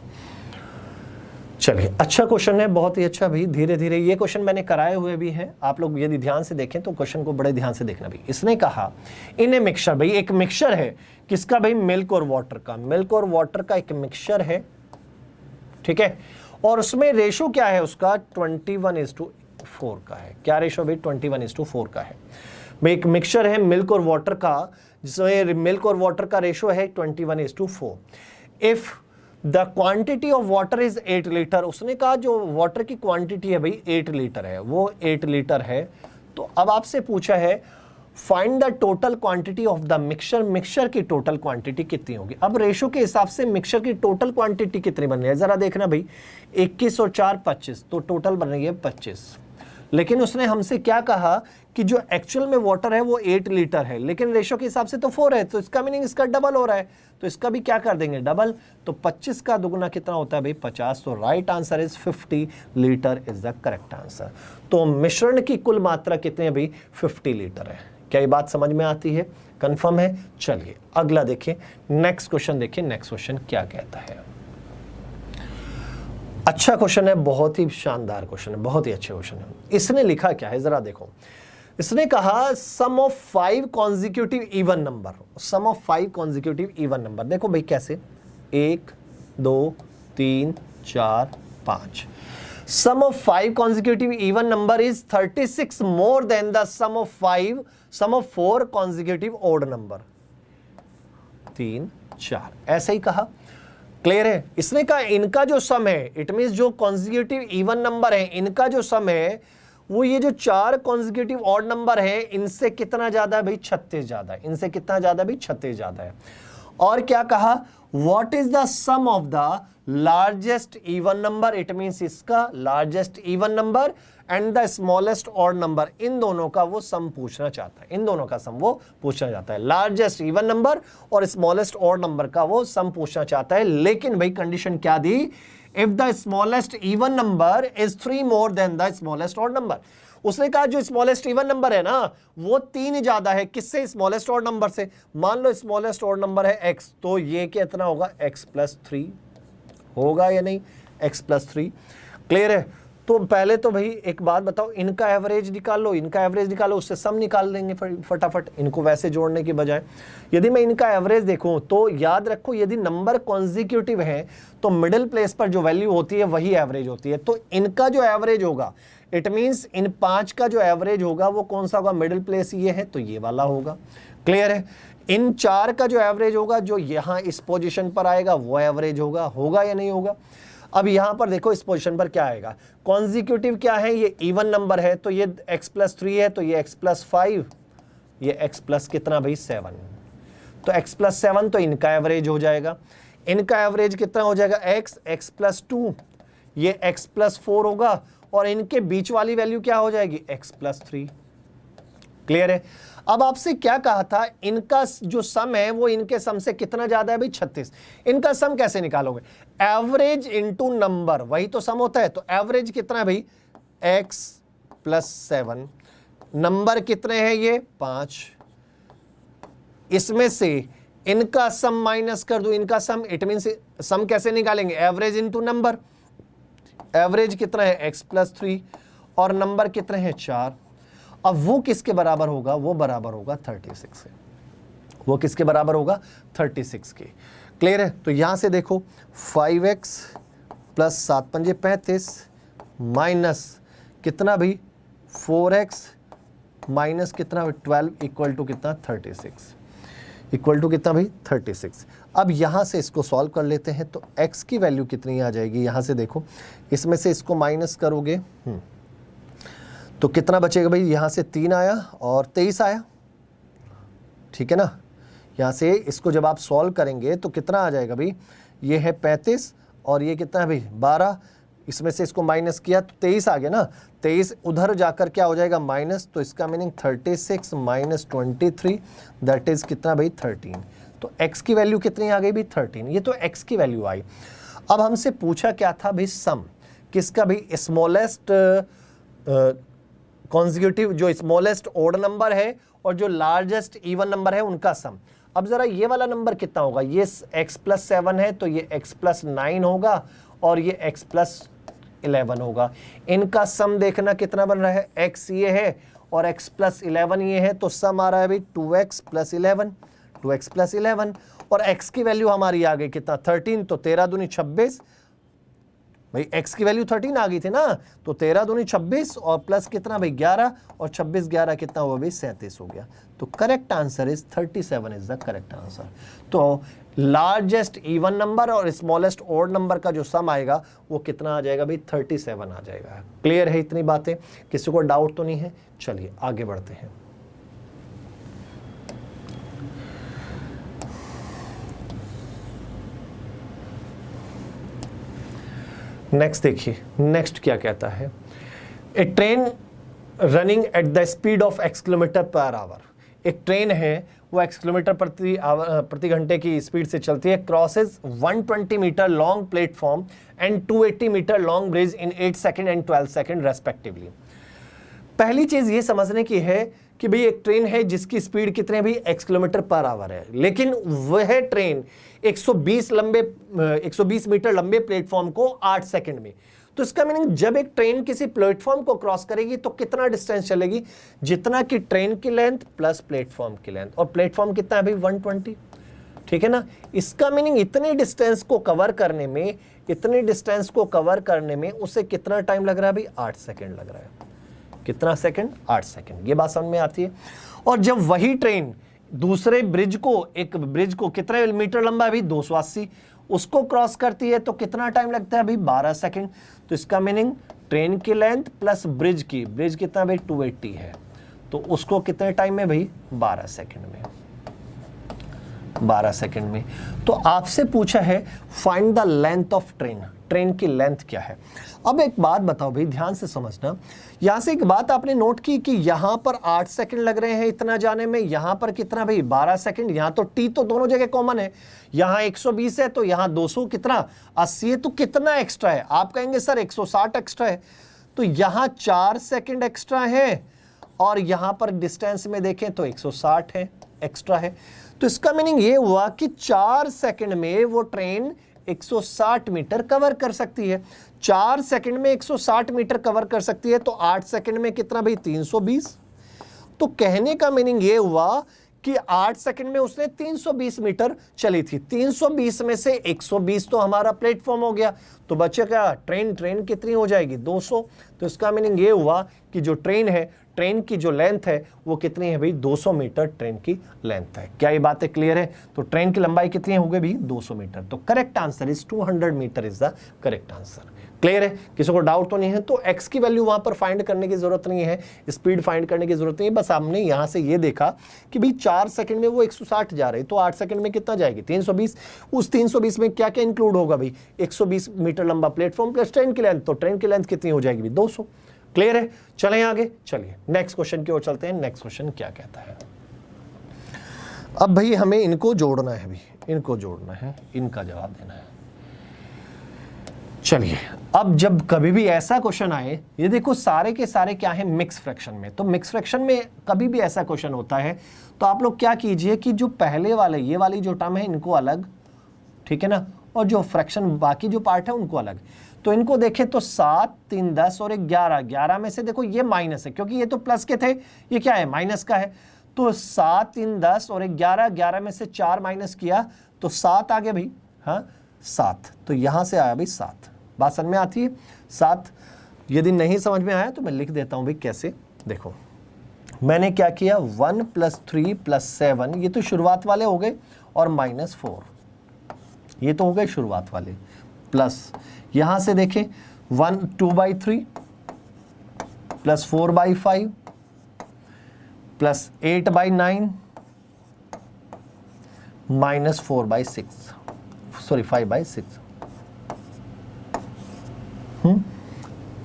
चलिए अच्छा क्वेश्चन है, बहुत ही अच्छा भाई। धीरे धीरे ये क्वेश्चन मैंने कराए हुए भी हैं, आप लोग यदि ध्यान से देखें तो क्वेश्चन को बड़े ध्यान से देखना भी। इसने कहा इन ए मिक्सचर, भाई एक मिक्सचर है, किसका भाई? मिल्क और वाटर का। मिल्क और वाटर का एक मिक्सचर है, ठीक है, और उसमें रेशो क्या है उसका? 21:4 का है। क्या रेशो भाई? 21:4 का है भाई। एक मिक्सचर है मिल्क और वाटर का, जिसमें मिल्क और वाटर का रेशो है 21:4। If the quantity of water is 8 litre, उसने कहा जो वाटर की क्वांटिटी है भाई 8 लीटर है, वो 8 लीटर है। तो अब आपसे पूछा है find the total quantity of the mixture, mixture की टोटल क्वांटिटी कितनी होगी? अब रेशो के हिसाब से मिक्सचर की टोटल क्वांटिटी कितनी बन रही है जरा देखना भाई। 21 और 4 25, तो टोटल बन रही है 25। लेकिन उसने हमसे क्या कहा कि जो एक्चुअल में वाटर है वो 8 लीटर है, लेकिन रेशो के हिसाब से तो 4 है, तो इसका मीनिंग इसका डबल हो रहा है। तो इसका भी क्या कर देंगे? डबल। तो 25 का दुगुना कितना होता है भाई? 50। तो right answer is 50 litre is the correct answer. तो मिश्रण की कुल मात्रा कितनी है भाई? 50 लीटर है। क्या ये बात समझ में आती है? कंफर्म है? चलिए अगला देखिए, नेक्स्ट क्वेश्चन देखिए, नेक्स्ट क्वेश्चन क्या कहता है। अच्छा क्वेश्चन है, बहुत ही शानदार क्वेश्चन है, बहुत ही अच्छे क्वेश्चन है। इसने लिखा क्या है जरा देखो। इसने कहा sum of 5 consecutive even number, sum of 5 consecutive even number. देखो भाई कैसे, 1 2 3 4 5। Sum of 5 consecutive even number is 36 more than the sum of 4 consecutive odd number। 3 4 ऐसे ही कहा। क्लियर है। इसने कहा इनका जो सम है, इट मींस जो कॉन्जिक्यूटिव इवन नंबर है इनका जो सम है वो ये जो 4 कॉन्जिक्यूटिव ऑड नंबर है इनसे कितना ज्यादा है भाई, 36 ज्यादा है। इनसे कितना ज्यादा भाई, 36 ज्यादा है। और क्या कहा, what is the sum of the largest even number, it means इसका largest even number and the smallest odd number, इन दोनों का वो सम पूछना चाहता है। इन दोनों का सम वो पूछना चाहता है, लार्जेस्ट इवन नंबर और स्मॉलेस्ट ऑड नंबर का वो सम पूछना चाहता है। लेकिन भाई कंडीशन क्या दी, if the smallest even number is 3 more than the smallest odd number. उसने कहा जो स्मॉलेस्ट इवन नंबर है ना वो 3 ज्यादा है, किससे, स्मॉलेस्ट ऑड नंबर से। मान लो स्मॉलेस्ट ऑड नंबर है x, तो ये कितना होगा, x+3 होगा या नहीं, x+3। क्लियर है। तो पहले तो भाई एक बात बताओ, इनका एवरेज निकाल लो, इनका एवरेज निकालो, उससे सम निकाल देंगे फटाफट, इनको वैसे जोड़ने के बजाय। यदि मैं इनका एवरेज देखूं तो याद रखो यदि नंबर कॉन्जिक्यूटिव है तो मिडिल प्लेस पर जो वैल्यू होती है वही एवरेज होती है। तो इनका जो एवरेज होगा, इट मींस इन 5 का जो एवरेज होगा वो कौन सा होगा, मिडिल प्लेस ये है तो ये वाला होगा। क्लियर है। इन 4 का जो एवरेज होगा जो यहां इस पोजीशन पर आएगा वो एवरेज होगा या नहीं होगा। अब यहां पर देखो इस पोजीशन पर क्या आएगा, कॉन्जिक्यूटिव क्या है, ये इवन नंबर है तो ये x+3 है तो ये x+5, ये x+ कितना भाई 7, तो x+7 तो इनका एवरेज हो जाएगा। इनका एवरेज कितना हो जाएगा, x+2, ये x+4 होगा और इनके बीच वाली वैल्यू क्या हो जाएगी, x+3। क्लियर है। अब आपसे क्या कहा था, इनका जो सम है वो इनके सम से कितना ज्यादा है भाई, 36। इनका सम कैसे निकालोगे, एवरेज इनटू नंबर, वही तो सम होता है। तो एवरेज कितना है भाई, x+7, नंबर कितने हैं ये 5, इसमें से इनका सम माइनस कर दो, इनका सम, इट मीन सम कैसे निकालेंगे, एवरेज इनटू नंबर। एवरेज कितना है x+3 और नंबर कितने हैं 4। अब वो किसके बराबर होगा, वो बराबर होगा 36 के, वो किसके बराबर होगा, 36 के। क्लियर है। तो यहां से देखो 5x + 7 × 5 = 35 माइनस कितना भी 4x माइनस कितना 12 इक्वल टू कितना 36, इक्वल टू कितना भाई 36। अब यहां से इसको सॉल्व कर लेते हैं तो x की वैल्यू कितनी आ जाएगी, यहां से देखो इसमें से इसको माइनस करोगे तो कितना बचेगा भाई, यहां से 3 आया और 23 आया, ठीक है ना। यहां से इसको जब आप सॉल्व करेंगे तो कितना आ जाएगा भाई, ये है 35 और ये कितना है भाई 12, इसमें से इसको माइनस किया तो 23 आ गया ना। 23 उधर जाकर क्या हो जाएगा माइनस, तो इसका मीनिंग 36 - 23 दैट इज कितना भाई 13। तो x की वैल्यू कितनी आ गई भाई 13, ये तो x की वैल्यू आई। अब हमसे पूछा क्या था भाई, सम किसका भाई, स्मॉलेस्ट कॉन्जिक्यूटिव जो स्मॉलेस्ट ऑड नंबर है और जो लार्जेस्ट इवन नंबर है उनका सम। अब जरा ये वाला नंबर कितना होगा, ये x+7 है तो ये x+9 होगा और ये x+11 होगा। इनका सम देखना कितना बन रहा है, x ये है और x+11 ये है, तो सम आ रहा है भाई 2x+11, 2x+11 और x की वैल्यू हमारी आ गई कितना 13, तो 13 दूनी 26 भाई, x की वैल्यू 13 आ गई थी ना, तो 13 दूनी 26 और प्लस कितना भाई 11 और 26 11 कितना हुआ भाई 37 हो गया। तो correct answer is 37 is the correct answer. तो लार्जेस्ट इवन नंबर और स्मॉलेस्ट ऑड नंबर का जो सम आएगा वो कितना आ जाएगा भाई 37 आ जाएगा। क्लियर है इतनी बातें, किसी को डाउट तो नहीं है। चलिए आगे बढ़ते हैं। नेक्स्ट देखिए, नेक्स्ट क्या कहता है, a train running at the speed of x km/h। एक ट्रेन है वो x किलोमीटर प्रति घंटे की स्पीड से चलती है, crosses 120 metre long platform and 280 metre long bridge in 8 second and 12 second respectively. पहली चीज ये समझने की है कि भाई एक ट्रेन है जिसकी स्पीड कितने भी x km/h है, लेकिन वह ट्रेन 120 मीटर लंबे प्लेटफॉर्म को 8 सेकंड में। तो इसका मीनिंग जब एक ट्रेन किसी प्लेटफॉर्म को क्रॉस करेगी तो कितना डिस्टेंस चलेगी, जितना कि ट्रेन की लेंथ प्लस प्लेटफॉर्म की लेंथ, और प्लेटफॉर्म कितना है भाई 120, ठीक है ना। इसका मीनिंग इतने डिस्टेंस को कवर करने में उसे कितना टाइम लग रहा है भाई 8 सेकंड लग रहा है। कितना सेकंड, 8 सेकंड। ये बात समझ में आती है। और जब वही ट्रेन दूसरे ब्रिज को, एक ब्रिज को कितने मीटर लंबा है भाई 280, उसको क्रॉस करती है तो कितना टाइम लगता है भाई 12 सेकंड। तो इसका मीनिंग ट्रेन की लेंथ प्लस ब्रिज कितना भाई 280 है, तो उसको कितने टाइम में भाई 12 सेकंड में। 12 सेकंड में। तो आपसे पूछा है find the length of train की लेंथ क्या है। अब एक बात बताओ भाई, ध्यान से समझना, यहां से एक बात आपने नोट की कि यहां पर 8 सेकंड लग रहे हैं इतना जाने में, यहां पर कितना भाई 12 सेकंड। यहां तो टी तो दोनों जगह कॉमन है, यहां 120 है तो यहां 200 कितना 80 है, तो कितना एक्स्ट्रा है। आप कहेंगे सर 160 एक्स्ट्रा है, तो यहां 4 सेकंड एक्स्ट्रा है और यहां पर डिस्टेंस में देखें तो 160 है एक्स्ट्रा है। तो इसका मीनिंग ये हुआ कि 4 सेकंड में वो ट्रेन 160 मीटर कवर कर सकती है। 4 सेकंड में 160 मीटर कवर कर सकती है, तो 8 सेकंड में कितना भाई 320। तो कहने का मीनिंग ये हुआ कि 8 सेकंड में उसने 320 मीटर चली थी। 320 में से 120 तो हमारा प्लेटफॉर्म हो गया, तो बच्चे क्या ट्रेन कितनी हो जाएगी 200। तो इसका मीनिंग ये हुआ कि जो ट्रेन की जो लेंथ है वो कितनी है भाई 200 मीटर ट्रेन की लेंथ है। क्या ये बातें क्लियर है। तो ट्रेन की लंबाई कितनी हो गई भाई 200 मीटर। तो correct answer is 200 metre is the correct answer. Clear है, किसी को डाउट तो नहीं है। तो x की वैल्यू वहां पर फाइंड करने की जरूरत नहीं है, स्पीड फाइंड करने की जरूरत नहीं है, बस हमने यहां से ये देखा कि भाई 4 सेकंड में वो 160 जा रही, तो 8 सेकंड में कितना जाएगी 320। उस 320 में क्या क्या इंक्लूड होगा भाई 120 मीटर लंबा प्लेटफॉर्म प्लस ट्रेन की लेंथ, तो ट्रेन की लेंथ कितनी हो जाएगी 200। क्लियर है, चलें आगे, चलिए नेक्स्ट क्वेश्चन की ओर चलते हैं। नेक्स्ट क्वेश्चन क्या कहता है। अब भाई हमें इनको जोड़ना है, भाई इनको जोड़ना है, इनका जवाब देना है। चलिए, अब जब कभी भी ऐसा क्वेश्चन आए, ये देखो सारे के सारे क्या है मिक्स फ्रैक्शन में, तो मिक्स फ्रैक्शन में कभी भी ऐसा क्वेश्चन होता है तो आप लोग क्या कीजिए कि जो पहले वाले ये वाली जो टर्म है इनको अलग, ठीक है ना, और जो फ्रैक्शन बाकी जो पार्ट है उनको अलग। तो इनको देखें तो 7, 3, 10 और 11 में से देखो ये माइनस है क्योंकि ये तो प्लस के थे, ये क्या है माइनस का है। तो 7, 3, 10 और 11 में से 4 माइनस किया तो 7 आ गया भाई, हाँ 7। तो यहां से आया भाई 7। बात समझ में आती है 7। यदि नहीं समझ में आया तो मैं लिख देता हूं भाई कैसे। देखो मैंने क्या किया 1 + 3 + 7, ये तो शुरुआत वाले हो गए, और -4 ये तो हो गए शुरुआत वाले, प्लस यहां से देखें 2/3 + 4/5 + 8/9 -4/6 सॉरी 5/6।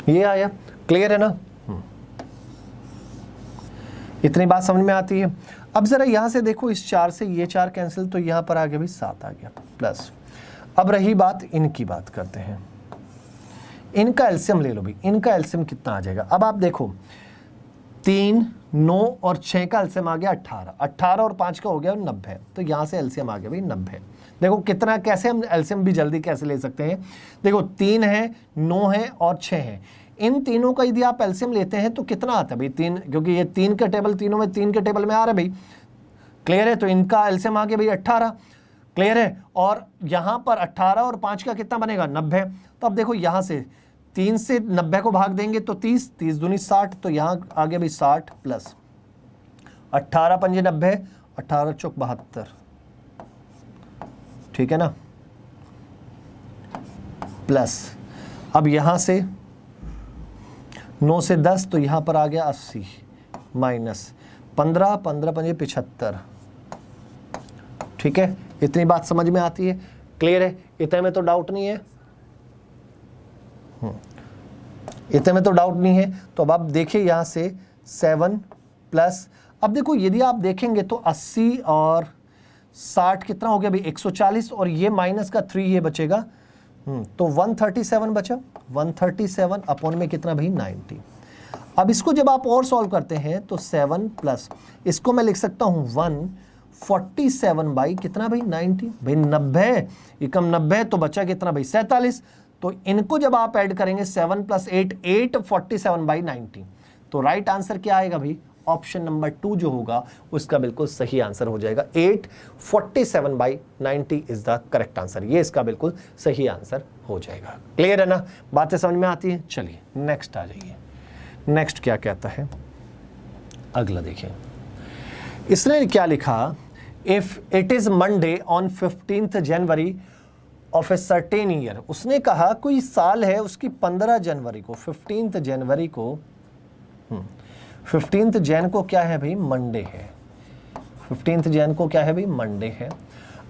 ये आया, क्लियर है ना। इतनी बात समझ में आती है। अब जरा यहां से देखो, इस 4 से ये 4 कैंसिल, तो यहां पर आ गया भाई 7 आ गया प्लस। अब रही बात इनकी, बात करते हैं इनका एलसीएम ले लो भाई। इनका एलसीएम कितना आ जाएगा। अब आप देखो 3, 9 और 6 का एलसीएम आ गया 18 और 5 का हो गया 90। तो यहां से एलसीएम आ गया भाई 90। देखो कितना, कैसे हम एलसीएम भी जल्दी कैसे ले सकते हैं। देखो 3 है, 9 है और 6 है, इन तीनों का यदि आप एलसीएम लेते हैं तो कितना आता है भाई 3, क्योंकि ये 3 का टेबल तीनों में 3 के टेबल में आ रहा है भाई। क्लियर है, तो इनका एलसीएम आ गया भाई 18। क्लियर है, और यहां पर 18 और 5 का कितना बनेगा 90। तो अब देखो यहां से 3 से 90 को भाग देंगे तो 30, 30 दूनी 60, तो यहां आ गया भाई 60 प्लस 18 पंजे 90, 18 चौक 72, ठीक है ना, प्लस अब यहां से 9 से 10, तो यहां पर आ गया 80 माइनस 15, 15 पंजे 75, ठीक है। इतनी बात समझ में आती है, क्लियर है, इतने में तो डाउट नहीं है, इतने में तो डाउट नहीं है। तो अब आप देखिए यहां से 7 प्लस, अब देखो यदि आप देखेंगे तो 80 और 60 कितना हो गया भाई 140, और ये माइनस का 3 ये बचेगा, तो 137 बचा। 137 अपॉन में कितना भाई 90। अब इसको जब आप और सॉल्व करते हैं तो 7 प्लस, इसको मैं लिख सकता हूं 147 बाई कितना भाई 90, भाई 90 एकम 90, तो बचा कितना भाई 47। तो इनको जब आप ऐड करेंगे 7 + 8, 847 बाई 90, तो राइट आंसर क्या आएगा भाई ऑप्शन नंबर 2 जो होगा उसका बिल्कुल सही आंसर हो जाएगा। 847 by 90 is the correct answer, ये इसका बिल्कुल सही आंसर हो जाएगा। क्लियर है ना, बातें समझ में आती है। चलिए नेक्स्ट आ जाइए। नेक्स्ट क्या कहता है, अगला देखिए, इसने क्या लिखा, if it is Monday on 15th January of a certain year, उसने कहा कोई साल है उसकी 15 जनवरी को, 15 जनवरी को 15 जैन को क्या है भाई, मंडे है। 15 जैन को क्या है भाई, मंडे है।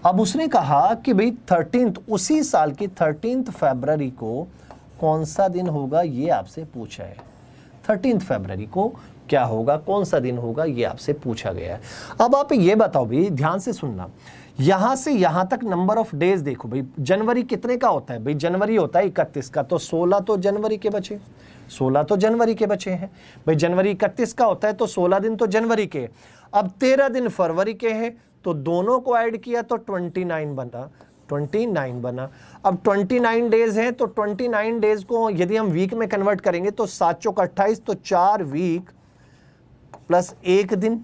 अब उसने कहा कि भाई 13 उसी साल की 13 फरवरी को कौन सा दिन होगा, ये आपसे पूछा है। 13 फरवरी को क्या होगा, कौन सा दिन होगा, ये आपसे पूछा गया है। अब आप ये बताओ भाई, ध्यान से सुनना, यहां से यहां तक नंबर ऑफ डेज देखो भाई, जनवरी कितने का होता है भाई, जनवरी होता है 31 का, तो 16 तो जनवरी के बचे, 16 तो जनवरी के बचे हैं भाई। जनवरी 31 का होता है तो 16 दिन तो जनवरी के, अब 13 दिन फरवरी के हैं, तो दोनों को ऐड किया तो 29 बना, 29 बना। अब 29 डेज हैं, तो 29 डेज को यदि हम वीक में कन्वर्ट करेंगे तो 7 चौक 28, तो 4 वीक प्लस 1 दिन,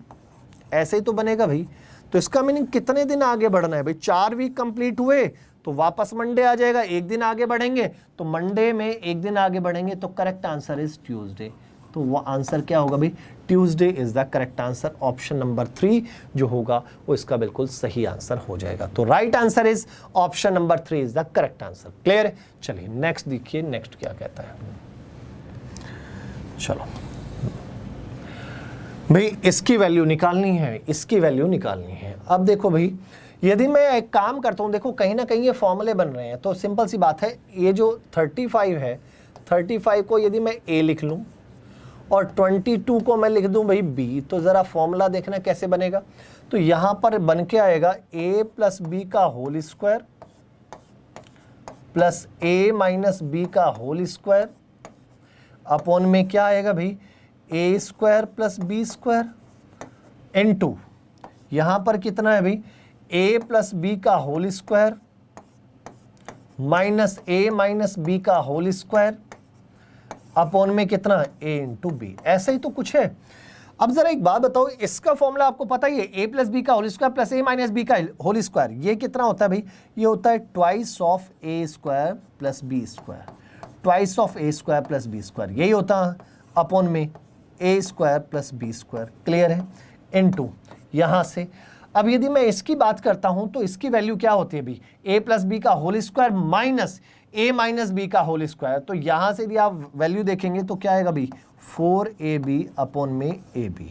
ऐसे ही तो बनेगा भाई। तो इसका मीनिंग कितने दिन आगे बढ़ना है भाई, 4 वीक कंप्लीट हुए तो वापस मंडे आ जाएगा, 1 दिन आगे बढ़ेंगे तो मंडे में 1 दिन आगे बढ़ेंगे, तो करेक्ट आंसर इज ट्यूसडे। तो वो आंसर क्या होगा भाई, Tuesday is the correct answer. Option number 3 जो होगा वो इसका बिल्कुल सही आंसर हो जाएगा। तो right answer is option number 3 is the correct answer. Clear है? चलिए नेक्स्ट देखिए, नेक्स्ट क्या कहता है। चलो भाई, इसकी वैल्यू निकालनी है, इसकी वैल्यू निकालनी है। अब देखो भाई, यदि मैं एक काम करता हूं, देखो कहीं ना कहीं ये फॉर्मूले बन रहे हैं, तो सिंपल सी बात है, ये जो 35 है, 35 को यदि मैं a लिख लूं और 22 को मैं लिख दूं भाई b, तो जरा फॉर्मूला देखना कैसे बनेगा। तो यहां पर बन के आएगा a प्लस बी का whole square plus a minus b का होल स्क्वायर अपॉन में क्या आएगा भाई, a square plus b square into यहां पर कितना है भाई, a प्लस बी का whole square minus a minus b का होल स्क्वायर अपॉन में कितना, a इंटू बी। ऐसा ही तो कुछ है। अब जरा एक बात बताओ, इसका फॉर्मूला आपको पता ही है, a प्लस बी का whole square plus a minus b का होल स्क्वायर, ये कितना होता है भाई, ये होता है twice of a square plus b square, twice of a square plus b square, यही होता है अपॉन में a square plus b square. Clear है? इनटू यहां से, अब यदि मैं इसकी बात करता हूं तो इसकी वैल्यू क्या होती है भाई, a प्लस बी का whole square minus a minus b का होल स्क्वायर। तो यहां से यदि आप वैल्यू देखेंगे तो क्या आएगा भाई, 4ab अपॉन में ab,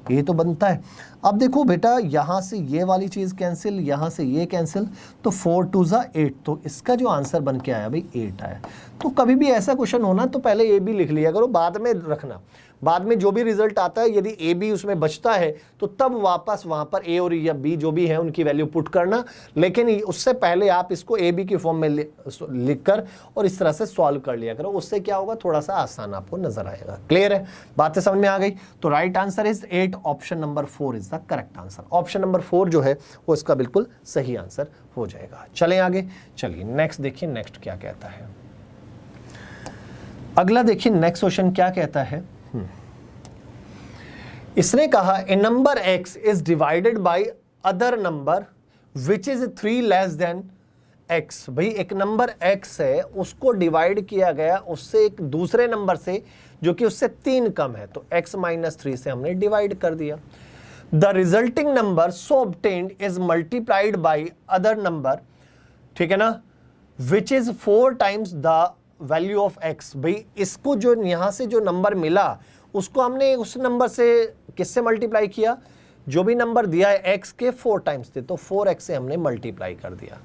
ये तो बनता है। अब देखो बेटा, यहां से ये वाली चीज कैंसिल, यहां से ये कैंसिल, तो 4 2 ज़ा 8, तो इसका जो आंसर बन के आया भाई 8 आया। तो कभी भी ऐसा क्वेश्चन होना तो पहले ए बी लिख लिया करो, बाद में रखना, बाद में जो भी रिजल्ट आता है यदि ए बी उसमें बचता है तो तब वापस वहां पर ए और या बी जो भी है उनकी वैल्यू पुट करना, लेकिन उससे पहले आप इसको ए बी की फॉर्म में लिखकर और इस तरह से सॉल्व कर लिया करो, उससे क्या होगा, थोड़ा सा आसान आपको नजर आएगा। क्लियर है? बातें समझ में आ गई? तो right answer is 8, option number 4 is the correct answer. Option number 4 जो है वो इसका बिल्कुल सही आंसर हो जाएगा। चलें आगे, चलिए नेक्स्ट देखिए, नेक्स्ट क्या कहता है। अगला देखिए, नेक्स्ट क्वेश्चन क्या कहता है। इसने कहा a number x is divided by other number which is 3 less than x। भाई एक नंबर x है, उसको डिवाइड किया गया उससे एक दूसरे नंबर से जो कि उससे 3 कम है, तो x माइनस 3 से हमने डिवाइड कर दिया। The resulting number so obtained is multiplied by other number, ठीक है ना, which is 4 times the value of x। भाई इसको जो यहां से जो नंबर मिला उसको हमने उस नंबर से किससे मल्टीप्लाई किया, जो भी नंबर दिया है x के 4 टाइम्स थे, तो 4x से हमने मल्टीप्लाई कर दिया।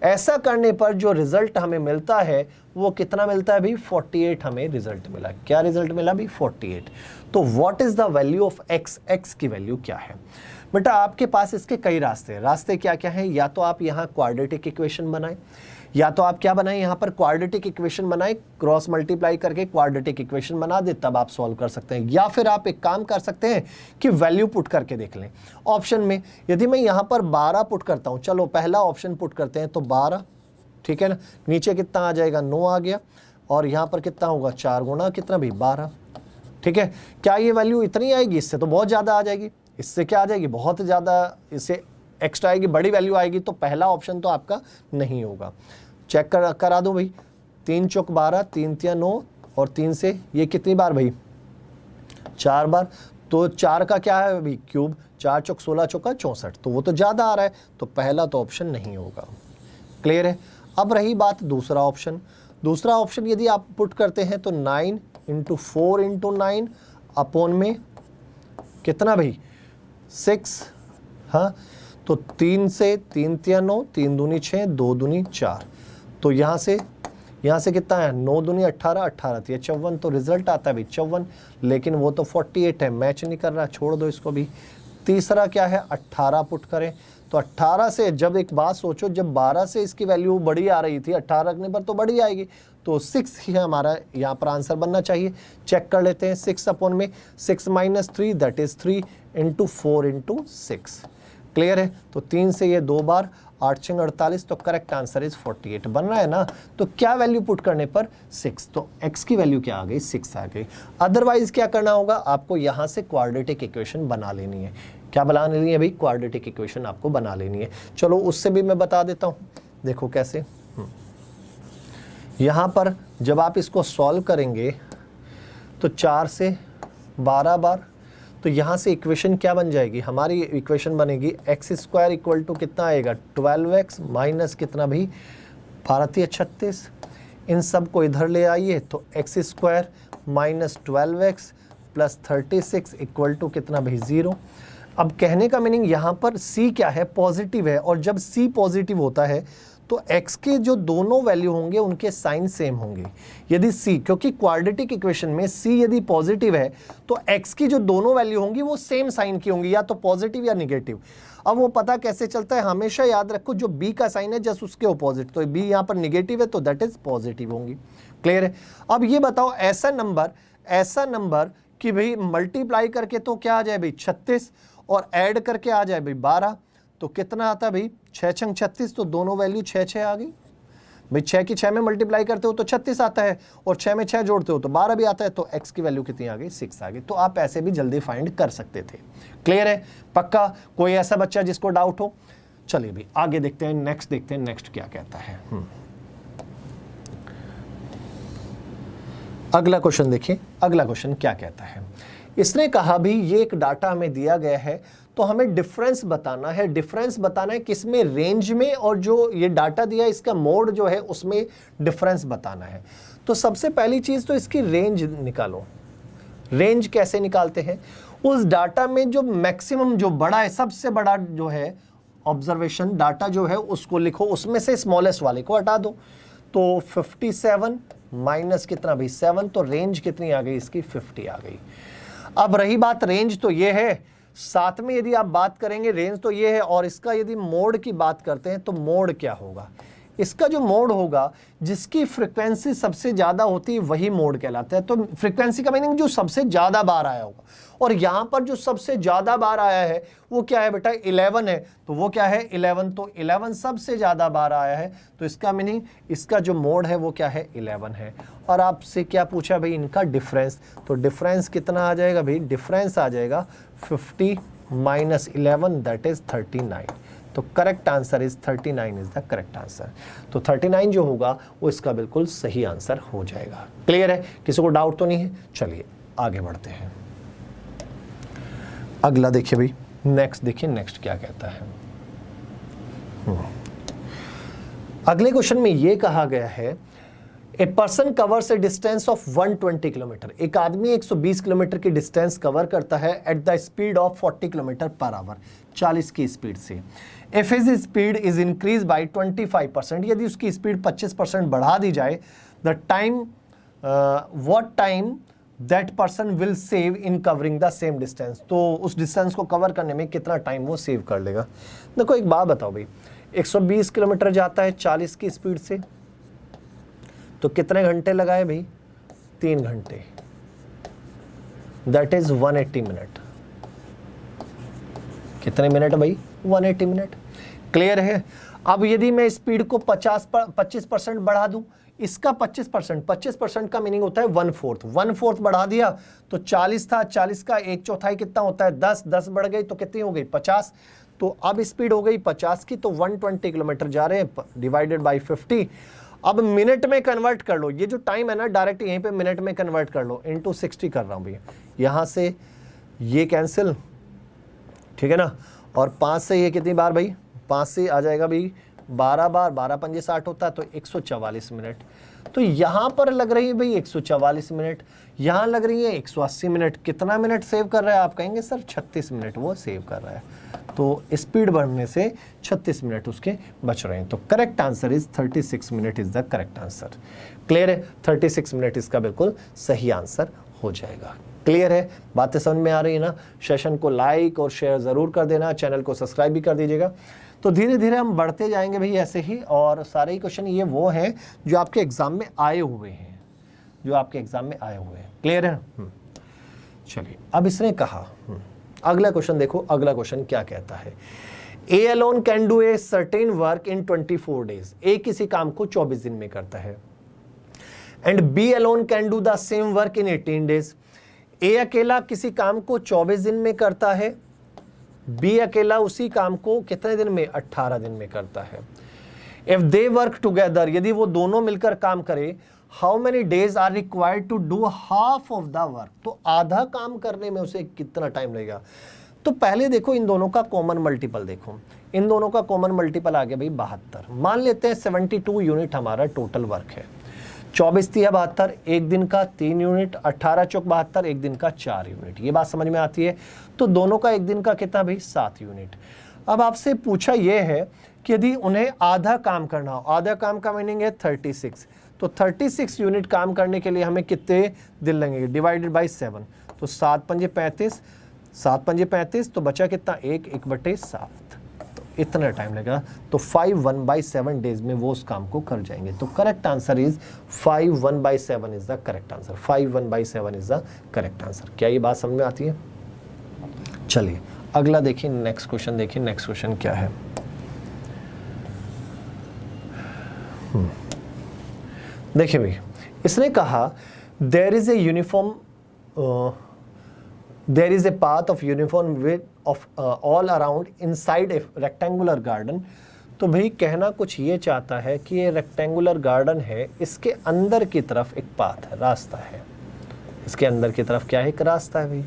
ऐसा करने पर जो रिजल्ट हमें मिलता है वो कितना मिलता है भाई, 48 हमें रिजल्ट मिला। क्या रिजल्ट मिला भाई, 48। तो what is the value of x, x की वैल्यू क्या है बेटा। आपके पास इसके कई रास्ते क्या क्या हैं, या तो आप यहाँ क्वाड्रेटिक इक्वेशन बनाएं, या तो आप क्या बनाएं, यहाँ पर क्वाड्रेटिक इक्वेशन बनाएं, क्रॉस मल्टीप्लाई करके क्वाड्रेटिक इक्वेशन बना दे, तब आप सॉल्व कर सकते हैं। या फिर आप एक काम कर सकते हैं कि वैल्यू पुट करके देख लें ऑप्शन में। यदि मैं यहाँ पर 12 पुट करता हूँ, चलो पहला ऑप्शन पुट करते हैं, तो 12, ठीक है ना, नीचे कितना आ जाएगा, 9 आ गया, और यहाँ पर कितना होगा, 4 गुना कितना भी 12, ठीक है। क्या ये वैल्यू इतनी आएगी, इससे तो बहुत ज़्यादा आ जाएगी, इससे क्या आ जाएगी, बहुत ज़्यादा, इससे एक्स्ट्रा आएगी, बड़ी वैल्यू आएगी, तो पहला ऑप्शन तो आपका नहीं होगा। चेक करा दो भाई, 3 चौक 12, 3 तिया 9, और 3 से ये कितनी बार भाई, 4 बार, तो 4 का क्या है भाई क्यूब, 4 चौक 16 चौका 64, तो वो तो ज़्यादा आ रहा है, तो पहला तो ऑप्शन नहीं होगा। क्लियर है? अब रही बात दूसरा ऑप्शन, दूसरा ऑप्शन यदि आप पुट करते हैं तो 9 इंटू 4 इंटू 9 अपॉन में कितना भाई 6, हाँ तो 3 से 3 तिया 9, 3 दूनी 6, 2 दूनी 4, तो यहाँ से कितना है 9 दूनी 18, 18 तिया 54, तो रिजल्ट आता है भाई 54, लेकिन वो तो 48 है, मैच नहीं कर रहा, छोड़ दो इसको भी। तीसरा क्या है 18 पुट करें, तो 18 से जब एक बात सोचो, जब 12 से इसकी वैल्यू बड़ी आ रही थी, 18 रखने पर तो बड़ी आएगी, तो 6 ही हमारा यहाँ पर आंसर बनना चाहिए। चेक कर लेते हैं, 6 अपॉन में 6 minus 3 that is 3 into 4 into 6, clear है। तो 3 से ये 2 बार, 8 6 48, तो करेक्ट आंसर इज 48 बन रहा है ना। तो क्या वैल्यू पुट करने पर 6, तो x की वैल्यू क्या आ गई 6 आ गई। अदरवाइज क्या करना होगा, आपको यहाँ से क्वाड्रेटिक इक्वेशन बना लेनी है। क्या बना लेनी है भाई, क्वाड्रेटिक इक्वेशन आपको बना लेनी है। चलो उससे भी मैं बता देता हूँ, देखो कैसे। यहाँ पर जब आप इसको सॉल्व करेंगे तो 4 से 12 बार, तो यहाँ से इक्वेशन क्या बन जाएगी, हमारी इक्वेशन बनेगी एक्स स्क्वायर इक्वल टू कितना आएगा 12x माइनस कितना भाई 12 36, इन सब को इधर ले आइए, तो x square minus 12x plus 36 equal to कितना भाई 0। अब कहने का मीनिंग यहाँ पर c क्या है, पॉजिटिव है, और जब c पॉजिटिव होता है तो x के जो दोनों वैल्यू होंगे उनके साइन सेम होंगे। यदि c, क्योंकि क्वाड्रेटिक इक्वेशन में c यदि पॉजिटिव है तो x की जो दोनों वैल्यू होंगी वो सेम साइन की होंगी, या तो पॉजिटिव या निगेटिव। अब वो पता कैसे चलता है, हमेशा याद रखो जो b का साइन है जस्ट उसके अपोजिट, तो b यहाँ पर निगेटिव है तो दैट इज पॉजिटिव होंगी, क्लियर है। अब ये बताओ ऐसा नंबर कि भाई मल्टीप्लाई करके तो क्या आ जाए भाई 36, और ऐड करके आ जाए भाई 12, तो कितना आता है भाई 6 छंग 36, तो दोनों वैल्यू 6 6 आ गई भाई। 6 की 6 में मल्टीप्लाई करते हो तो 36 आता है, और 6 में 6 जोड़ते हो तो 12 भी आता है, तो x की वैल्यू कितनी आ गई 6 आ गई। तो आप ऐसे भी जल्दी फाइंड कर सकते थे, क्लियर है। पक्का कोई ऐसा बच्चा जिसको डाउट हो। चलिए भाई आगे देखते हैं, नेक्स्ट देखते हैं, नेक्स्ट क्या कहता है। अगला क्वेश्चन देखिए, अगला क्वेश्चन क्या कहता है। इसने कहा भी ये एक डाटा हमें दिया गया है, तो हमें डिफरेंस बताना है। डिफरेंस बताना है किसमें, रेंज में, और जो ये डाटा दिया है इसका मोड जो है उसमें डिफरेंस बताना है। तो सबसे पहली चीज तो इसकी रेंज निकालो। रेंज कैसे निकालते हैं, उस डाटा में जो मैक्सिमम जो बड़ा है, सबसे बड़ा जो है ऑब्जर्वेशन डाटा जो है उसको लिखो, उसमें से स्मॉलेस्ट वाले को हटा दो। तो 57 माइनस कितना भाई 7, तो रेंज कितनी आ गई इसकी 50 आ गई। अब रही बात रेंज, तो ये है, साथ में यदि आप बात करेंगे रेंज तो ये है, और इसका यदि मोड की बात करते हैं तो मोड क्या होगा, इसका जो मोड होगा जिसकी फ्रीक्वेंसी सबसे ज्यादा होती है वही मोड कहलाता है। तो फ्रीक्वेंसी का मीनिंग जो सबसे ज्यादा बार आया होगा, और यहां पर जो सबसे ज्यादा बार आया है वो क्या है बेटा 11 है, तो वो क्या है 11, तो 11 सबसे ज्यादा बार आया है, तो इसका मीनिंग इसका जो मोड है वो क्या है 11 है। और आपसे क्या पूछा भाई इनका डिफरेंस, तो डिफरेंस कितना आ जाएगा भाई, डिफरेंस आ जाएगा 50 माइनस 11 दैट इज 39, तो correct answer is 39 is the correct answer. तो 39 जो होगा वो इसका बिल्कुल सही आंसर हो जाएगा। क्लियर है, किसी को डाउट तो नहीं है। चलिए आगे बढ़ते हैं, अगला देखिए भाई, नेक्स्ट देखिए, नेक्स्ट क्या कहता है। अगले क्वेश्चन में ये कहा गया है, a person covers A distance of 120 kilometre, एक आदमी 120 किलोमीटर की डिस्टेंस कवर करता है eight the speed of 40 kilometre per our, 40 की स्पीड से। If his speed is increase by 25%, यदि उसकी स्पीड 25% बढ़ा दी जाए, the time what time that person will save in covering the same distance, तो उस डिस्टेंस को कवर करने में कितना टाइम वो सेव कर लेगा। देखो एक बात बताओ भाई, 120 किलोमीटर जाता है 40 की स्पीड से, तो कितने घंटे लगाए भाई 3 घंटे, दैट इज 180 मिनट। कितने मिनट भाई 180 मिनट, क्लियर है। अब यदि मैं स्पीड को 25% बढ़ा दूं, इसका 25% का मीनिंग होता है 1/4 बढ़ा दिया, तो 40 था, 40 का 1/4 कितना होता है 10 बढ़ गई तो कितनी हो गई 50, तो अब स्पीड हो गई 50 की, तो 120 किलोमीटर जा रहे हैं डिवाइडेड बाई 50। अब मिनट में कन्वर्ट कर लो, ये जो टाइम है ना डायरेक्ट यहीं पे मिनट में कन्वर्ट कर लो, इंटू 60 कर रहा हूं भैया, यहां से ये कैंसिल, ठीक है ना, और 5 से ये कितनी बार भाई 5 से आ जाएगा भाई 12 बार 12 पंजे 60 होता है तो 144 मिनट। तो यहाँ पर लग रही है भाई 144 मिनट, यहाँ लग रही है 180 मिनट। कितना मिनट सेव कर रहा है? आप कहेंगे सर 36 मिनट वो सेव कर रहा है। तो स्पीड बढ़ने से 36 मिनट उसके बच रहे हैं। तो correct answer is 36 minute is the correct answer. Clear है? 36 मिनट इसका बिल्कुल सही आंसर हो जाएगा। क्लियर है? बातें समझ में आ रही है ना? सेशन को लाइक और शेयर ज़रूर कर देना, चैनल को सब्सक्राइब भी कर दीजिएगा। तो धीरे धीरे हम बढ़ते जाएंगे भाई ऐसे ही, और सारे ही क्वेश्चन ये वो हैं जो आपके एग्जाम में आए हुए हैं, जो आपके एग्जाम में आए हुए हैं। क्लियर है? चलिए, अब इसने कहा अगला क्वेश्चन देखो, अगला क्वेश्चन क्या कहता है। A alone can do a certain work in 24 days. A किसी काम को 24 दिन में करता है। And B alone can do the same work in 18 days. A अकेला किसी काम को 24 दिन में करता है, बी अकेला उसी काम को कितने दिन में? 18 दिन में करता है। इफ दे वर्क टुगेदर, यदि वो दोनों मिलकर काम करे, how many days are required to do half of the work. तो आधा काम करने में उसे कितना टाइम लगेगा? तो पहले देखो इन दोनों का कॉमन मल्टीपल देखो, इन दोनों का कॉमन मल्टीपल आ गया भाई 72। मान लेते हैं 72 यूनिट हमारा टोटल वर्क है। 24 तिया 72, एक दिन का 3 यूनिट, 18 चौक 72, एक दिन का 4 यूनिट। ये बात समझ में आती है? तो दोनों का एक दिन का कितना भाई? 7 यूनिट। अब आपसे पूछा यह है कि यदि उन्हें आधा काम करना हो, आधा काम का मीनिंग है 36, तो 36 यूनिट काम करने के लिए हमें कितने दिन लगेंगे? डिवाइडेड बाई 7, तो 7 पंजे 35, 7 पंजे 35, तो बचा कितना? 1/7, तो इतना टाइम लगेगा। तो 5 1/7 डेज में वो उस काम को कर जाएंगे। तो correct answer is 5 1/7 is the correct answer. 5 1/7 is the correct answer. क्या ये बात समझ में आती है? चलिए अगला देखिए, नेक्स्ट क्वेश्चन देखिए। नेक्स्ट क्वेश्चन क्या है? देखिए भाई, इसने कहा there is a uniform, there is a path of uniform width of all around inside a rectangular garden. तो भाई कहना कुछ ये चाहता है कि ये रेक्टेंगुलर गार्डन है, इसके अंदर की तरफ एक पाथ है, रास्ता है। इसके अंदर की तरफ क्या है? एक रास्ता है भाई।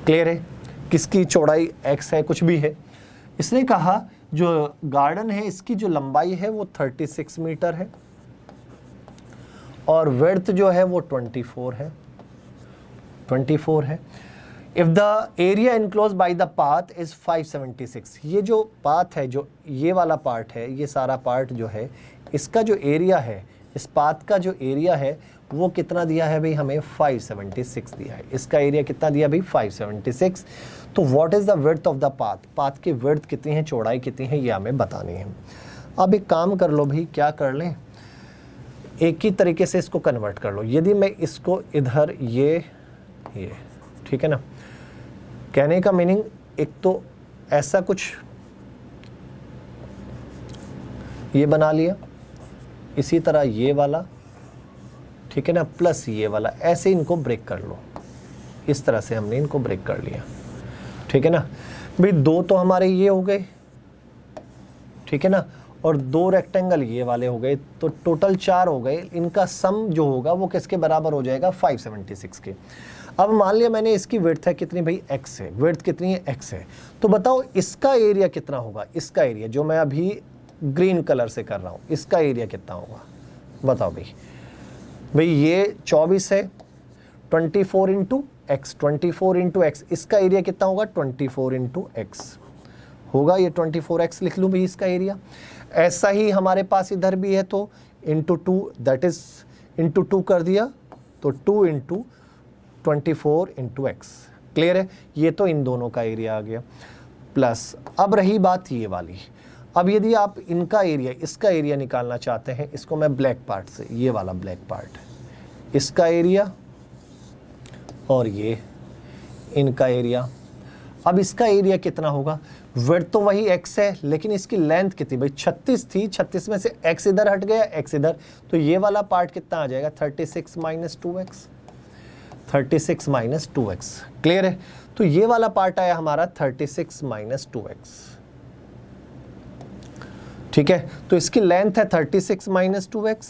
क्लियर है? किसकी चौड़ाई x है, कुछ भी है। इसने कहा जो गार्डन है इसकी जो लंबाई है वो 36 मीटर है, और विड्थ जो है वो 24 है, 24 है। If the area enclose by the path is 576। ये जो पाथ है, जो ये वाला पार्ट है, ये सारा पार्ट जो है, इसका जो एरिया है, इस पाथ का जो एरिया है वो कितना दिया है भाई? हमें 576 दिया है। इसका एरिया कितना दिया भाई? 576। तो what is the width of the path? Path की विड्थ कितनी है, चौड़ाई कितनी है, ये हमें बतानी है। अब एक काम कर लो भाई, क्या कर लें, एक ही तरीके से इसको कन्वर्ट कर लो। यदि मैं इसको इधर ये ठीक है ना, कहने का मीनिंग एक तो ऐसा कुछ ये बना लिया, इसी तरह ये वाला, ठीक है ना, प्लस ये वाला, ऐसे इनको ब्रेक कर लो। इस तरह से हमने इनको ब्रेक कर लिया, ठीक है ना भाई। 2 तो हमारे ये हो गए, ठीक है ना, और 2 रेक्टेंगल ये वाले हो गए, तो टोटल 4 हो गए। इनका सम जो होगा वो किसके बराबर हो जाएगा? 576 के। अब मान लिया मैंने इसकी विड्थ है कितनी भाई? x है। विड्थ कितनी है? x है। तो बताओ इसका एरिया कितना होगा? इसका एरिया जो मैं अभी ग्रीन कलर से कर रहा हूँ, इसका एरिया कितना होगा बताओ भाई। ये 24 है, 24 इंटू एक्स, 24 इंटू एक्स, इसका एरिया कितना होगा? 24 इंटू एक्स होगा। ये 24x लिख लूँ भाई इसका एरिया। ऐसा ही हमारे पास इधर भी है, तो इंटू 2, दैट इज इंटू 2 कर दिया, तो 2 इंटू 24 इंटू एक्स। क्लियर है? ये तो इन दोनों का एरिया आ गया। प्लस अब रही बात ये वाली, अब यदि आप इनका एरिया, इसका एरिया निकालना चाहते हैं, इसको मैं ब्लैक पार्ट से, ये वाला ब्लैक पार्ट, इसका एरिया और ये इनका एरिया। अब इसका एरिया कितना होगा? विड्थ तो वही x है, लेकिन इसकी लेंथ कितनी भाई? 36 थी, 36 में से x इधर हट गया, x इधर, तो ये वाला पार्ट कितना आ जाएगा? 36 minus 2x, 36 minus 2x। Clear है? तो ये वाला पार्ट आया हमारा 36 माइनस 2x। ठीक है, तो इसकी लेंथ है 36 माइनस 2x,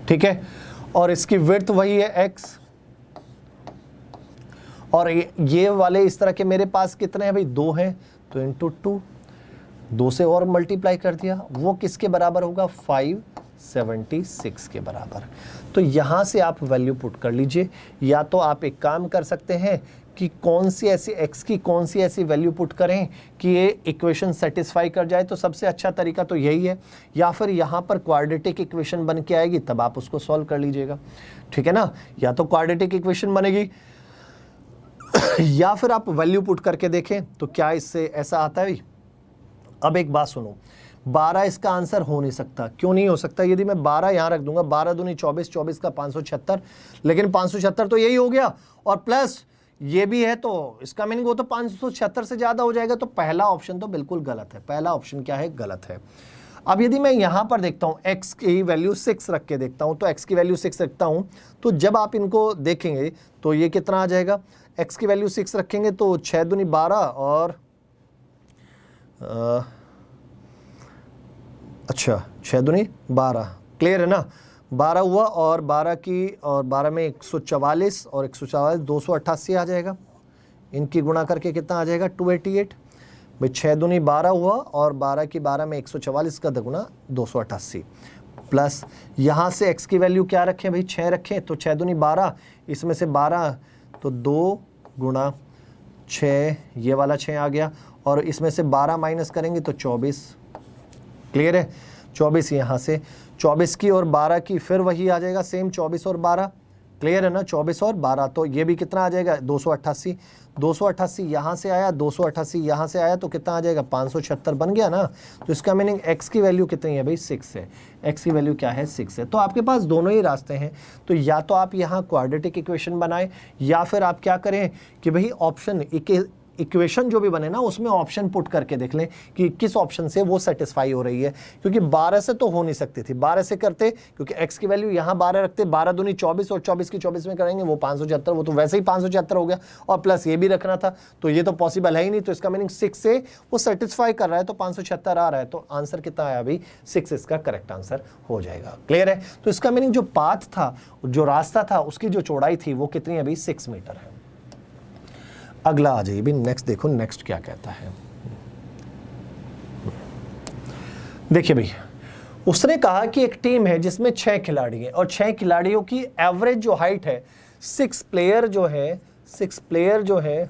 ठीक है, और इसकी विड्थ वही है x, और ये वाले इस तरह के मेरे पास कितने हैं भाई, 2 हैं, तो इंटू 2, 2 से और मल्टीप्लाई कर दिया, वो किसके बराबर होगा, 576 के बराबर। तो यहाँ से आप वैल्यू पुट कर लीजिए, या तो आप एक काम कर सकते हैं कि कौन सी ऐसी x की कौन सी ऐसी वैल्यू पुट करें कि ये इक्वेशन सेटिस्फाई कर जाए, तो सबसे अच्छा तरीका तो यही है, या फिर यहाँ पर क्वाड्रेटिक इक्वेशन बन के आएगी तब आप उसको सॉल्व कर लीजिएगा, ठीक है ना। या तो क्वाड्रेटिक इक्वेशन बनेगी या फिर आप वैल्यू पुट करके देखें तो क्या इससे ऐसा आता है। अब एक बात सुनो, 12 इसका आंसर हो नहीं सकता। क्यों नहीं हो सकता, यदि मैं 12 यहाँ रख दूंगा, 12 दूनी 24, 24 का 576, लेकिन 576 तो यही हो गया और प्लस ये भी है, तो इसका मीनिंग वो तो 576 से ज्यादा हो जाएगा। तो पहला ऑप्शन तो बिल्कुल गलत है, पहला ऑप्शन क्या है, गलत है। अब यदि मैं यहां पर देखता हूं x की वैल्यू 6 रख के देखता हूं, तो x की वैल्यू 6 रखता हूं, तो जब आप इनको देखेंगे तो ये कितना आ जाएगा, x की वैल्यू 6 रखेंगे तो 6 दूनी 12 और अच्छा 6 दूनी 12, क्लियर है ना, 12 हुआ और 12 की और 12 में 144 और 144 288 आ जाएगा, इनकी गुणा करके कितना आ जाएगा 288 भाई, 6 दूनी 12 हुआ और 12 की 12 में 144 का दुगुना 288 प्लस यहाँ से x की वैल्यू क्या रखें भाई, 6 रखें, तो 6 दूनी 12, इसमें से 12 तो 2 गुणा 6, ये वाला 6 आ गया और इसमें से 12 माइनस करेंगे तो 24, क्लियर है, 24 यहाँ से 24 की और 12 की फिर वही आ जाएगा सेम 24 और 12, क्लियर है ना, 24 और 12, तो ये भी कितना आ जाएगा 288, 288 यहाँ से आया, 288 यहाँ से आया, तो कितना आ जाएगा 576 बन गया ना। तो इसका मीनिंग x की वैल्यू कितनी है भाई, 6 है, x की वैल्यू क्या है 6 है। तो आपके पास दोनों ही रास्ते हैं, तो या तो आप यहाँ क्वाड्रेटिक इक्वेशन बनाएं या फिर आप क्या करें कि भाई ऑप्शन इक्वेशन जो भी बने ना उसमें ऑप्शन पुट करके देख लें कि किस ऑप्शन से वो सेटिस्फाई हो रही है, क्योंकि 12 से तो हो नहीं सकती थी, 12 से करते क्योंकि x की वैल्यू यहाँ 12 रखते, 12 दूनी 24 और 24 की 24 में करेंगे वो 576, वो तो वैसे ही 576 हो गया और प्लस ये भी रखना था, तो ये तो पॉसिबल है ही नहीं। तो इसका मीनिंग 6 से वो सेटिस्फाई कर रहा है, तो 576 आ रहा है, तो आंसर कितना आया भाई 6 इसका करेक्ट आंसर हो जाएगा, क्लियर है। तो इसका मीनिंग जो पाथ था, जो रास्ता था, उसकी जो चौड़ाई थी वो कितनी है भाई 6 मीटर है। अगला आ जाइए भी, नेक्स्ट देखो, नेक्स्ट क्या कहता है। देखिए भाई, उसने कहा कि एक टीम है जिसमें 6 खिलाड़ी हैं और 6 खिलाड़ियों की एवरेज जो हाइट है, 6 प्लेयर जो है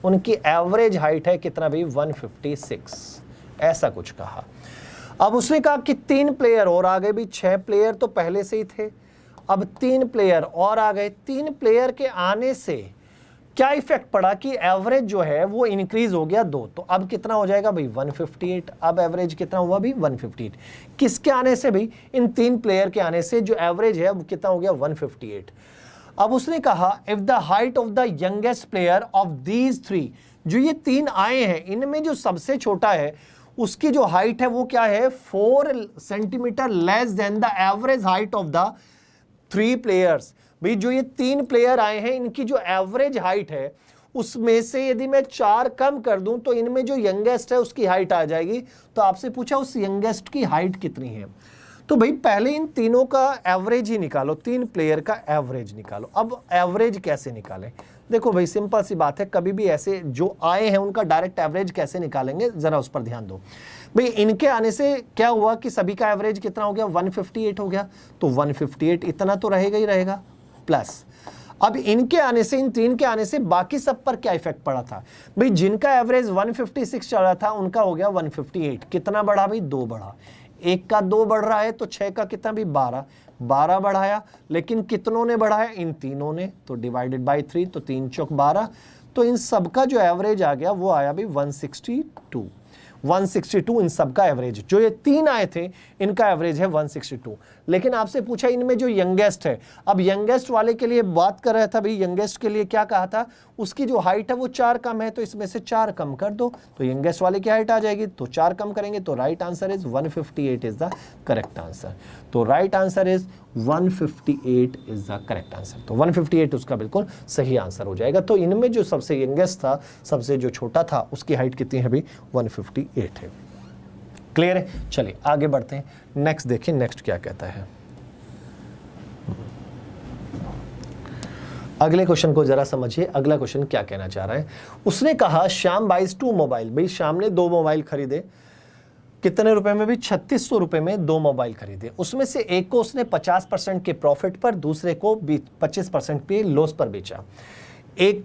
उनकी एवरेज हाइट है कितना भाई 156, ऐसा कुछ कहा। अब उसने कहा कि 3 प्लेयर और आ गए, भी 6 प्लेयर तो पहले से ही थे, अब 3 प्लेयर और आ गए। 3 प्लेयर के आने से क्या इफेक्ट पड़ा कि एवरेज जो है वो इंक्रीज हो गया 2, तो अब कितना हो जाएगा भाई 158। अब एवरेज कितना हुआ भाई 158, किसके आने से भाई, इन 3 प्लेयर के आने से जो एवरेज है वो कितना हो गया 158। अब उसने कहा if the height of the youngest player of these 3, जो ये 3 आए हैं इनमें जो सबसे छोटा है उसकी जो हाइट है वो क्या है 4 centimetre less than the average height of the 3 players. भाई जो ये 3 प्लेयर आए हैं इनकी जो एवरेज हाइट है उसमें से यदि मैं 4 कम कर दूं तो इनमें जो यंगेस्ट है उसकी हाइट आ जाएगी। तो आपसे पूछा उस यंगेस्ट की हाइट कितनी है, तो भाई पहले इन तीनों का एवरेज ही निकालो, 3 प्लेयर का एवरेज निकालो। अब एवरेज कैसे निकालें, देखो भाई सिंपल सी बात है, कभी भी ऐसे जो आए हैं उनका डायरेक्ट एवरेज कैसे निकालेंगे जरा उस पर ध्यान दो। भाई इनके आने से क्या हुआ कि सभी का एवरेज कितना हो गया 158 हो गया, तो 158 इतना तो रहेगा ही रहेगा, प्लस अब इनके आने से, इन 3 के आने से बाकी सब पर क्या इफेक्ट पड़ा था भाई, जिनका एवरेज 156 चल रहा था उनका हो गया 158, कितना बढ़ा भाई 2 बढ़ा, 1 का 2 बढ़ रहा है तो 6 का कितना भी 12 बढ़ाया, लेकिन कितनों ने बढ़ाया इन तीनों ने, तो डिवाइडेड बाय 3, तो 3 चौक 12, तो इन सब का जो एवरेज आ गया वो आया भाई 162 इन सब का एवरेज। जो ये 3 आए थे इनका एवरेज है 162, लेकिन आपसे पूछा इनमें जो यंगेस्ट है, अब यंगेस्ट वाले के लिए बात कर रहा था भाई, यंगेस्ट के लिए क्या कहा था, उसकी जो हाइट है वो 4 कम है, तो इसमें से 4 कम कर दो तो यंगेस्ट वाले की हाइट आ जाएगी, तो 4 कम करेंगे तो right answer is 158 is the correct answer. तो right answer is 158 is the correct answer, तो 158 उसका बिल्कुल सही आंसर हो जाएगा। तो इनमें जो सबसे यंगेस्ट था, सबसे जो छोटा था, उसकी हाइट कितनी है भाई 158 है, क्लियर है। चलिए आगे बढ़ते हैं, नेक्स्ट देखिए, नेक्स्ट क्या कहता है। अगले क्वेश्चन को जरा समझिए, अगला क्वेश्चन क्या कहना चाह रहा है। उसने कहा श्याम बाइज 2 मोबाइल, भाई श्याम ने 2 मोबाइल खरीदे, कितने रुपए में भी 3600 रुपए में 2 मोबाइल खरीदे। उसमें से एक को उसने 50% के प्रॉफिट पर, दूसरे को 25% पे लॉस पर बेचा। एक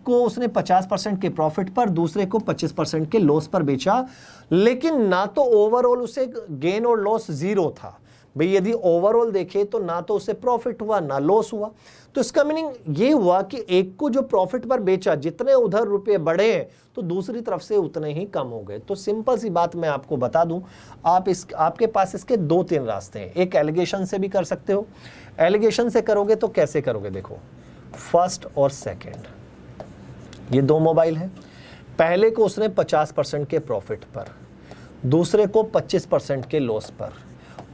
को उसने 50% के प्रॉफिट पर, दूसरे को 25% के लॉस पर बेचा, लेकिन ना तो ओवरऑल उसे गेन और लॉस जीरो था। भाई यदि ओवरऑल देखे तो ना तो उसे प्रॉफिट हुआ ना लॉस हुआ। तो इसका मीनिंग ये हुआ कि एक को जो प्रॉफिट पर बेचा, जितने उधर रुपए बढ़े तो दूसरी तरफ से उतने ही कम हो गए। तो सिंपल सी बात मैं आपको बता दूं, आपके पास इसके 2-3 रास्ते हैं। एक एलिगेशन से भी कर सकते हो। एलिगेशन से करोगे तो कैसे करोगे, देखो फर्स्ट और सेकंड, ये 2 मोबाइल है। पहले को उसने 50% के प्रॉफिट पर, दूसरे को 25% के लॉस पर।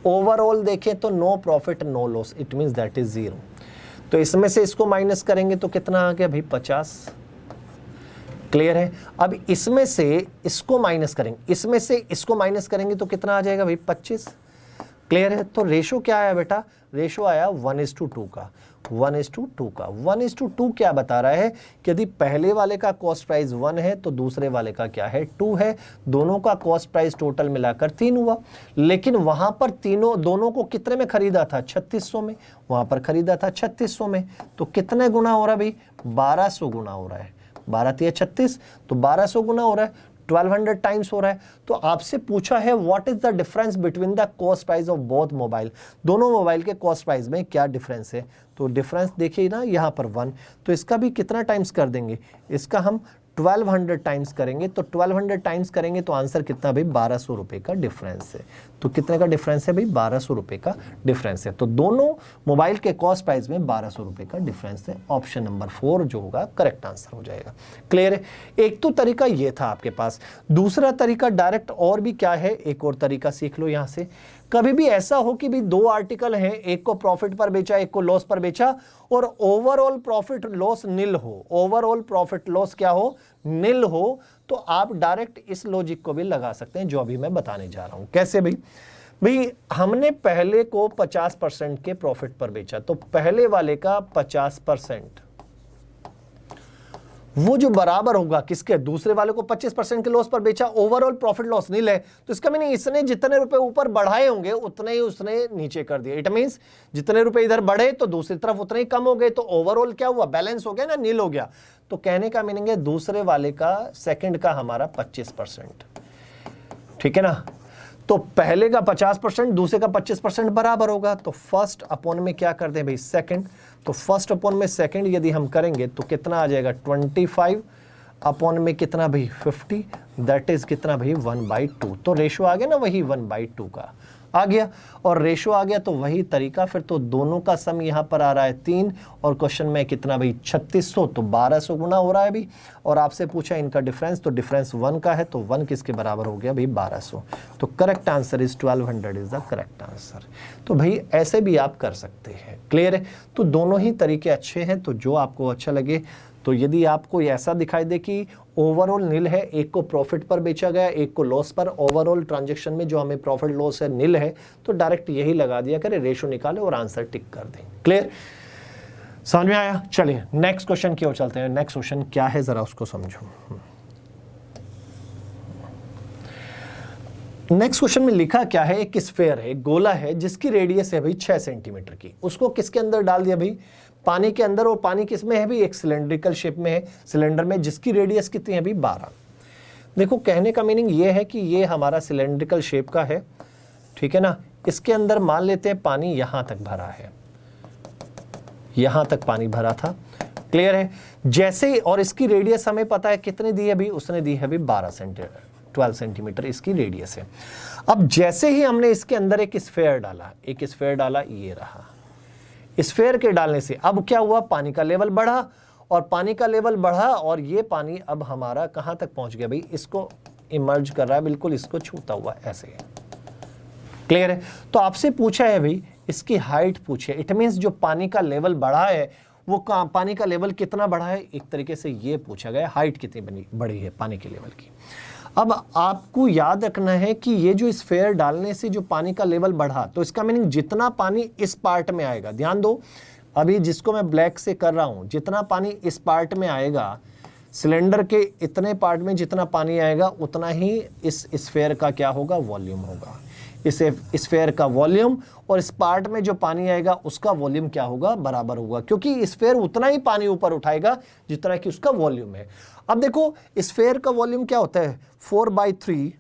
ओवरऑल देखें तो no profit no loss, it means that is 0। तो इसमें से इसको माइनस करेंगे तो कितना आ गया भाई 50। क्लियर है। अब इसमें से इसको माइनस करेंगे, इसमें से इसको माइनस करेंगे तो कितना आ जाएगा भाई 25। क्लियर है। तो रेशो क्या आया बेटा, रेशो आया 1:2 का। 1:2 का 1:2 क्या बता रहा है कि यदि पहले वाले का कॉस्ट प्राइस 1 है तो दूसरे वाले का क्या है 2 है। दोनों का कॉस्ट प्राइस टोटल मिलाकर 3 हुआ, लेकिन वहां पर दोनों को कितने में खरीदा था 3600 में, वहां पर खरीदा था 3600 में। तो कितने गुना हो रहा है भाई 1200 गुना हो रहा है। 12 × 36 तो 1200 गुना हो रहा है, 1200 टाइम्स हो रहा है। तो आपसे पूछा है what is the difference between the cost price of both mobile, दोनों मोबाइल के कॉस्ट प्राइस में क्या डिफरेंस है। तो डिफरेंस देखिए ना यहाँ पर 1, तो इसका भी कितना टाइम्स कर देंगे, इसका हम 1200 टाइम्स करेंगे। तो 1200 टाइम्स करेंगे तो आंसर कितना भाई 1200 रुपए का डिफरेंस है। तो कितने का डिफरेंस है भाई 1200 रुपए का डिफरेंस है। तो दोनों मोबाइल के कॉस्ट प्राइस में 1200 रुपए का डिफरेंस है। ऑप्शन नंबर 4 जो होगा करेक्ट आंसर हो जाएगा। क्लियर है। एक तो तरीका ये था आपके पास, दूसरा तरीका डायरेक्ट और भी क्या है, एक और तरीका सीख लो यहाँ से। कभी भी ऐसा हो कि भी 2 आर्टिकल हैं, एक को प्रॉफिट पर बेचा एक को लॉस पर बेचा, और ओवरऑल प्रॉफिट लॉस निल हो, ओवरऑल प्रॉफिट लॉस क्या हो निल हो, तो आप डायरेक्ट इस लॉजिक को भी लगा सकते हैं जो अभी मैं बताने जा रहा हूं। कैसे भाई हमने पहले को 50% के प्रॉफिट पर बेचा, तो पहले वाले का 50% वो जो बराबर होगा किसके, दूसरे वाले को 25% के लॉस पर बेचा, ओवरऑल प्रॉफिट लॉस नहीं ले, तो इसका मीनिंग इसने जितने रुपए ऊपर बढ़ाए होंगे उतने ही उसने नीचे कर दिए। इट मींस जितने रुपए इधर बढ़े तो दूसरी तरफ उतने ही कम हो गए, तो ओवरऑल क्या हुआ बैलेंस हो गया ना, नील हो गया। तो कहने का मीनिंग है दूसरे वाले का सेकंड का हमारा 25%, ठीक है ना। तो पहले का 50% दूसरे का 25% बराबर होगा। तो फर्स्ट अपॉन में क्या कर दें भाई सेकंड, तो फर्स्ट अपॉन में सेकंड यदि हम करेंगे तो कितना आ जाएगा 25 अपॉन में कितना भाई 50, दैट इज कितना भाई 1/2। तो रेशो आ गया ना वही 1/2 का आ गया, और रेशो आ गया तो वही तरीका। फिर तो दोनों का सम यहाँ पर आ रहा है 3, और क्वेश्चन में कितना भाई 3600, तो 1200 गुना हो रहा है भी। और आपसे पूछा इनका डिफरेंस, तो डिफरेंस 1 का है, तो 1 किसके बराबर हो गया भाई 1200। तो correct answer is 1200 is the correct answer. तो भाई ऐसे भी आप कर सकते हैं। क्लियर है। तो दोनों ही तरीके अच्छे हैं, तो जो आपको अच्छा लगे। तो यदि आपको ऐसा दिखाई दे कि ओवरऑल नील है, एक को प्रॉफिट पर बेचा गया एक को लॉस पर, ओवरऑल ट्रांजैक्शन में जो हमें प्रॉफिट लॉस है नील है, तो डायरेक्ट यही लगा दिया करें, रेशो निकाले और आंसर टिक कर दें। क्लियर, समझ में आया। चलिए नेक्स्ट क्वेश्चन की ओर चलते हैं। नेक्स्ट क्वेश्चन क्या है जरा उसको समझो। नेक्स्ट क्वेश्चन में लिखा क्या है, एक स्फेयर है, एक गोला है जिसकी रेडियस है भाई 6 सेंटीमीटर की। उसको किसके अंदर डाल दिया भाई पानी के अंदर, और पानी किस में है भी एक सिलेंड्रिकल शेप में है, सिलेंडर में, जिसकी रेडियस कितनी है भी 12। देखो कहने का मीनिंग ये है कि ये हमारा सिलेंड्रिकल शेप का है, ठीक है ना। इसके अंदर मान लेते हैं पानी यहां तक भरा है, यहां तक पानी भरा था। क्लियर है। जैसे ही, और इसकी रेडियस हमें पता है कितनी दी है भी, उसने दी है भी 12 सेंटीमीटर इसकी रेडियस है। अब जैसे ही हमने इसके अंदर एक स्फेयर डाला, ये रहा। स्फेयर के डालने से अब क्या हुआ, पानी का लेवल बढ़ा, और पानी का लेवल बढ़ा, और ये पानी अब हमारा कहां तक पहुंच गया भाई, इसको इमर्ज कर रहा है, बिल्कुल इसको छूता हुआ ऐसे। क्लियर है। तो आपसे पूछा है भाई इसकी हाइट पूछे, इट मींस जो पानी का लेवल बढ़ा है वो पानी का लेवल कितना बढ़ा है, एक तरीके से ये पूछा गया हाइट कितनी बढ़ी है पानी के लेवल की। अब आपको याद रखना है कि ये जो स्फेयर डालने से जो पानी का लेवल बढ़ा, तो इसका मीनिंग जितना पानी इस पार्ट में आएगा, ध्यान दो अभी जिसको मैं ब्लैक से कर रहा हूं, जितना पानी इस पार्ट में आएगा, सिलेंडर के इतने पार्ट में जितना पानी आएगा उतना ही इस स्फीयर का क्या होगा, वॉल्यूम होगा। इस स्फीयर का वॉल्यूम और इस पार्ट में जो पानी आएगा उसका वॉल्यूम क्या होगा, बराबर होगा, क्योंकि स्फीयर उतना ही पानी ऊपर उठाएगा जितना कि उसका वॉल्यूम है। अब देखो स्फीयर का वॉल्यूम क्या होता है, 4/3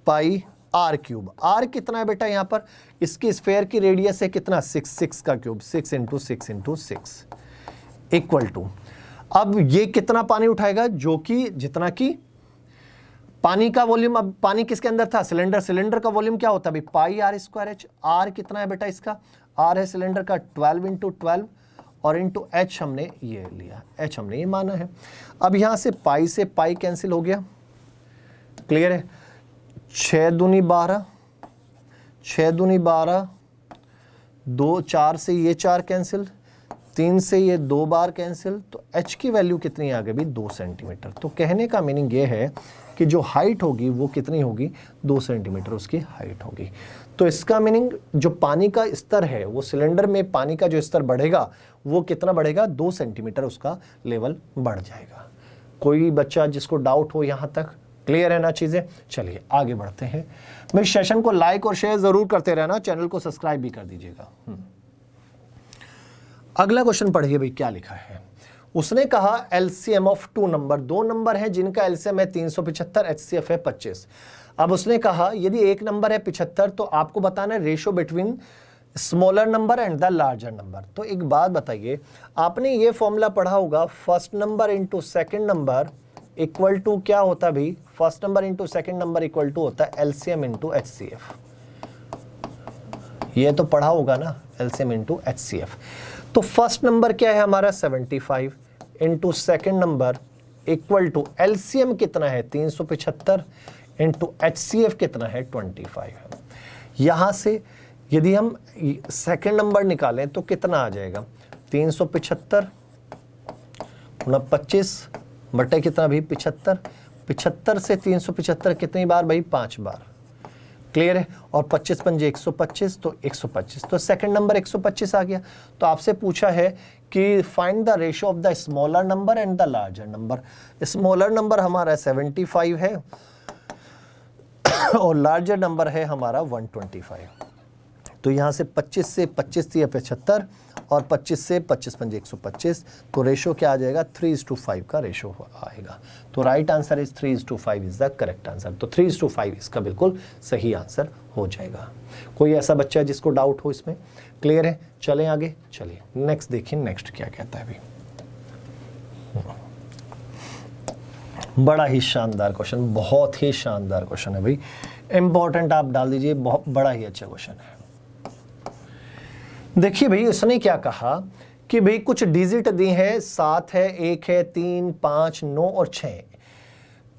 पाई आर क्यूब। आर कितना है बेटा, यहां पर इसकी स्फीयर की रेडियस है कितना, 6 का क्यूब, 6 × 6 × 6 इक्वल टू, अब ये कितना पानी उठाएगा, जो कि जितना कि पानी का वॉल्यूम, अब पानी किसके अंदर था, सिलेंडर, सिलेंडर का वॉल्यूम क्या होता है पाई r²h। आर कितना है बेटा इसका, आर है सिलेंडर का 12 × 12 और इंटू एच हमने ये लिया, एच हमने ये माना है। अब यहां से पाई कैंसिल हो गया, क्लियर है, 6 दूनी 12, 6 दूनी 12, 2 4 से ये 4 कैंसिल, 3 से ये 2 बार कैंसिल, तो h की वैल्यू कितनी आ गई भी, 2 सेंटीमीटर। तो कहने का मीनिंग ये है कि जो हाइट होगी वो कितनी होगी, 2 सेंटीमीटर उसकी हाइट होगी। तो इसका मीनिंग जो पानी का स्तर है, वो सिलेंडर में पानी का जो स्तर बढ़ेगा वो कितना बढ़ेगा, 2 सेंटीमीटर उसका लेवल बढ़ जाएगा। कोई बच्चा जिसको डाउट हो यहाँ तक, क्लियर है ना चीजें? चलिए आगे बढ़ते हैं। मेरे सेशन को लाइक और शेयर जरूर करते रहना, चैनल को सब्सक्राइब भी कर दीजिएगा। अगला क्वेश्चन पढ़िए भाई, क्या लिखा है। उसने कहा एलसीएम ऑफ 2 नंबर, 2 नंबर है जिनका एलसीएम है 375, एचसीएफ है 25। अब उसने कहा यदि एक नंबर है 75 तो आपको बताना है ratio between smaller number and the larger number. तो एक बात बताइए, आपने ये फॉर्मूला पढ़ा होगा, first number into second number equal to क्या होता भाई, first number into second number equal to होता है एलसीएम इंटू एचसीएफ। ये तो पढ़ा होगा ना, एलसीएम इंटू एचसीएफ। तो फर्स्ट नंबर क्या है हमारा 75 into second number equal to LCM कितना है 375 इंटू एचसीएफ कितना है 25 है। यहां से यदि हम सेकेंड नंबर निकालें तो कितना आ जाएगा, 375 गुणा 25 बटे कितना भी 75, 75 से 375 कितनी बार भाई, 5 बार, क्लियर है। और 25 पंजे 125, तो 125, तो सेकंड नंबर 125 आ गया। तो आपसे पूछा है कि find the ratio of the smaller number and the larger number. Smaller number हमारा 75 है और लार्जर नंबर है हमारा 125। तो यहां से 25 से 25 थी 75 और 25 से 25 पंजे 125, तो रेशो क्या आ जाएगा, 3:5 का रेशो आएगा। तो right answer is 3:5 is the correct answer. तो 3:5 इसका बिल्कुल सही आंसर हो जाएगा। कोई ऐसा बच्चा जिसको डाउट हो इसमें, क्लियर है? चलें आगे, चलिए नेक्स्ट देखिए, नेक्स्ट क्या कहता है अभी। बड़ा ही शानदार क्वेश्चन, बहुत ही शानदार क्वेश्चन है भाई, इंपॉर्टेंट आप डाल दीजिए, बहुत बड़ा ही अच्छा क्वेश्चन है। देखिए भाई उसने क्या कहा कि भाई कुछ डिजिट दी है, 7 है, 1 है, 3, 5, 9 और 6,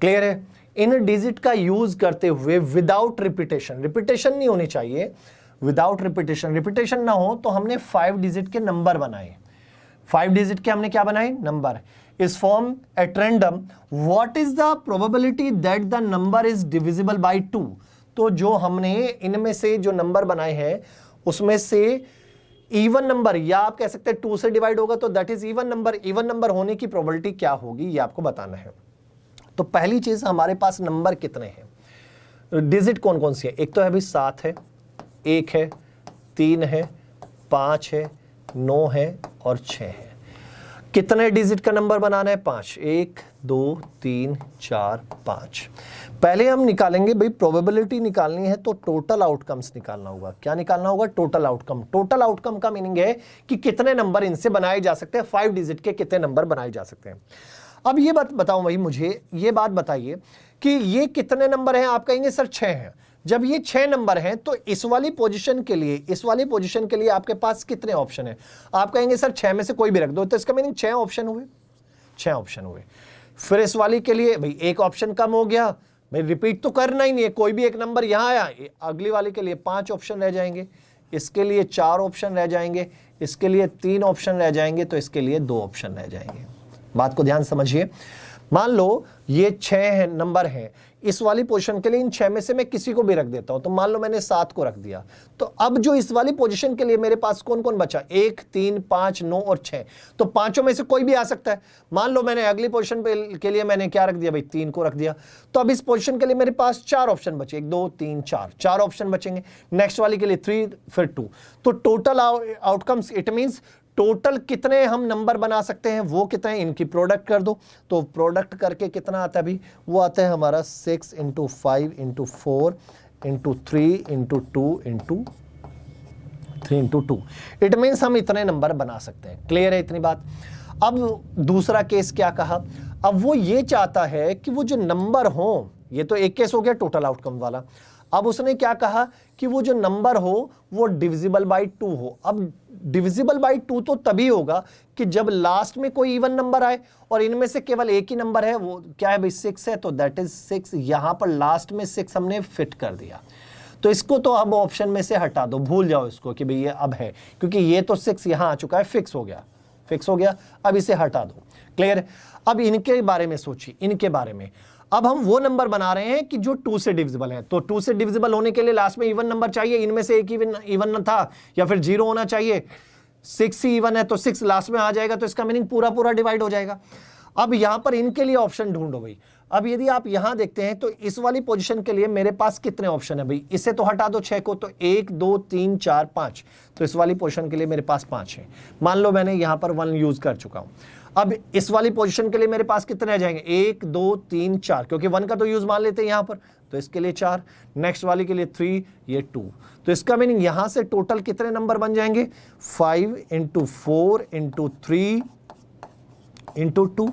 क्लियर है। इन डिजिट का यूज करते हुए विदाउट रिपीटेशन, रिपीटेशन नहीं होनी चाहिए, विदाउट रिपीटेशन, रिपीटेशन ना हो तो हमने 5 डिजिट के नंबर बनाए, 5 डिजिट के हमने क्या बनाए, नंबर। इस form at random what is the probability that the number is divisible by 2। तो जो हमने इनमें से जो नंबर बनाए हैं उसमें से इवन नंबर, या आप कह सकते हैं 2 से डिवाइड होगा तो that is even number, even number होने की प्रोबेबिलिटी क्या होगी ये आपको बताना है। तो पहली चीज हमारे पास नंबर कितने हैं, डिजिट कौन कौन सी है। एक तो है भाई 7 है, 1 है, 3 है, 5 है, 9 है और 6 है। कितने डिजिट का नंबर बनाना है, 5, 1 2 3 4 5। पहले हम निकालेंगे भाई, प्रोबेबिलिटी निकालनी है तो टोटल आउटकम्स निकालना होगा। क्या निकालना होगा, टोटल आउटकम। टोटल आउटकम का मीनिंग है कि कितने नंबर इनसे बनाए जा सकते हैं, 5 डिजिट के कितने नंबर बनाए जा सकते हैं। अब ये बात बताओ भाई, मुझे ये बात बताइए कि ये कितने नंबर हैं। आप कहेंगे सर 6 हैं। जब ये 6 नंबर हैं तो इस वाली पोजीशन के लिए, इस वाली पोजीशन के लिए आपके पास कितने ऑप्शन हैं। आप कहेंगे सर 6 में से कोई भी रख दो, तो इसका मीनिंग 6 ऑप्शन हुए, 6 ऑप्शन हुए। फिर इस वाली के लिए भाई एक ऑप्शन कम हो गया, भाई रिपीट तो करना ही नहीं है, कोई भी एक नंबर यहां आया, अगली वाले के लिए 5 ऑप्शन रह जाएंगे, इसके लिए 4 ऑप्शन रह जाएंगे, इसके लिए 3 ऑप्शन रह जाएंगे, तो इसके लिए 2 ऑप्शन रह जाएंगे। बात को ध्यान समझिए। मान लो ये 6 नंबर हैं, इस वाली पोजीशन के लिए इन 6 में से मैं किसी को भी रख देता हूं। तो मान लो मैंने 7 को रख दिया, तो अब जो इस वाली पोजीशन के लिए मेरे पास कौन कौन बचा, 1, 3, 5, 9 और 6। तो पांचों में से कोई भी आ सकता है। मान लो मैंने अगली पोजीशन के लिए मैंने क्या रख दिया भाई, 3 को रख दिया। तो अब इस पोजीशन के लिए मेरे पास 4 ऑप्शन बचे, 1, 2, 3, 4 ऑप्शन बचेंगे। नेक्स्ट वाली के लिए 3, फिर 2। तो total outcomes, it means total कितने हम नंबर बना सकते हैं, वो कितने, इनकी प्रोडक्ट कर दो। तो प्रोडक्ट करके कितना आता है अभी, वो आता है हमारा 6 × 5 × 4 × 3 × 2 × 3 × 2। इट मीन्स हम इतने नंबर बना सकते हैं। क्लियर है इतनी बात। अब दूसरा केस क्या कहा, अब वो ये चाहता है कि वो जो नंबर हो, ये तो एक केस हो गया टोटल आउटकम वाला। अब उसने क्या कहा कि वो जो नंबर हो वो डिविजिबल बाय 2 हो। अब डिविजिबल बाय 2 तो तभी होगा कि जब लास्ट में कोई इवन नंबर आए और इनमें से केवल एक ही नंबर है, वो क्या है भाई 6 है, तो दैट इज 6। यहां पर लास्ट में 6 हमने फिट कर दिया। तो इसको तो अब ऑप्शन में से हटा दो, भूल जाओ इसको कि भाई ये अब है, क्योंकि ये तो 6 यहां आ चुका है, फिक्स हो गया। अब इसे हटा दो। क्लियर। अब इनके बारे में सोचिए, इनके बारे में अब हम वो नंबर बना रहे हैं कि जो 2 से डिविजिबल है। तो 2 से डिविजिबल होने के लिए लास्ट में इवन नंबर चाहिए, इनमें से एक इवन था, या फिर 0 होना चाहिए। 6 ही इवन है तो 6 लास्ट में आ जाएगा, तो इसका मीनिंग पूरा पूरा डिवाइड हो जाएगा। अब यहां पर इनके लिए ऑप्शन ढूंढो भाई। अब यदि आप यहां देखते हैं तो इस वाली पोजीशन के लिए मेरे पास कितने ऑप्शन है भाई, इसे तो हटा दो 6 को, तो 1, 2, 3, 4, 5। तो इस वाली पोजीशन के लिए मेरे पास 5 है। मान लो मैंने यहां पर 1 यूज कर चुका हूं। अब इस वाली पोजीशन के लिए मेरे पास कितने आ जाएंगे, 1, 2, 3, 4, क्योंकि 1 का तो यूज मान लेते हैं यहां पर, तो इसके लिए 4। नेक्स्ट वाली के लिए 3, ये 2। तो इसका मीनिंग यहां से टोटल कितने नंबर बन जाएंगे, 5 × 4 × 3 × 2।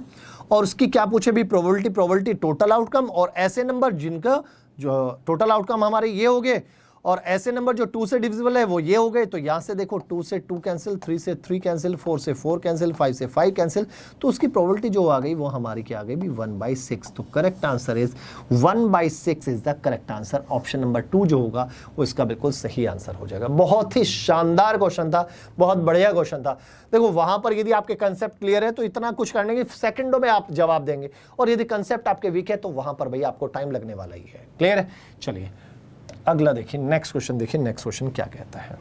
और उसकी क्या पूछे भी, प्रोबेबिलिटी टोटल आउटकम, और ऐसे नंबर जिनका जो टोटल आउटकम हमारे ये हो गए, और ऐसे नंबर जो 2 से डिविजिबल है वो ये हो गए। तो यहां से देखो 2 से 2 कैंसिल, 3 से 3 कैंसिल, 4 से 4 कैंसिल, 5 से 5 कैंसिल। तो उसकी प्रोबेबिलिटी जो आ गई वो हमारी क्या आ गई भी, 1/6। तो correct answer is 1/6 is the correct answer. Option number 2 जो होगा वो इसका बिल्कुल सही आंसर हो जाएगा। बहुत ही शानदार क्वेश्चन था, बहुत बढ़िया क्वेश्चन था। देखो वहां पर यदि आपके कंसेप्ट क्लियर है तो इतना कुछ करने के सेकंडों में आप जवाब देंगे, और यदि कंसेप्ट आपके वीक है तो वहां पर भाई आपको टाइम लगने वाला ही है। क्लियर है। चलिए अगला देखिए, नेक्स्ट क्वेश्चन देखिए। नेक्स्ट क्वेश्चन क्या कहता है,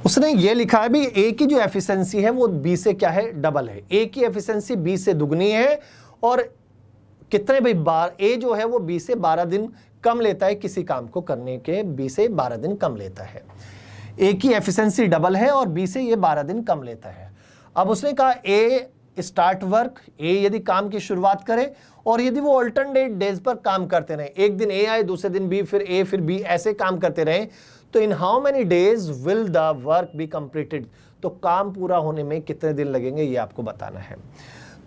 उसने ये लिखा है भी ए की जो एफिशिएंसी है वो बी से क्या है, डबल है। ए की एफिशिएंसी बी से दुगनी है, और कितने भाई ए जो है वो बी से 12 दिन कम लेता है, किसी काम को करने के बी से 12 दिन कम लेता है। ए की एफिशिएंसी डबल है और बी से ये 12 दिन कम लेता है। अब उसने कहा ए स्टार्ट वर्क, ए यदि काम की शुरुआत करे, और यदि वो अल्टरनेट डेज पर काम करते रहे, एक दिन ए आए, दूसरे दिन बी, फिर ए, फिर बी, ऐसे काम करते रहे, तो इन how many days will the work be completed. तो काम पूरा होने में कितने दिन लगेंगे ये आपको बताना है।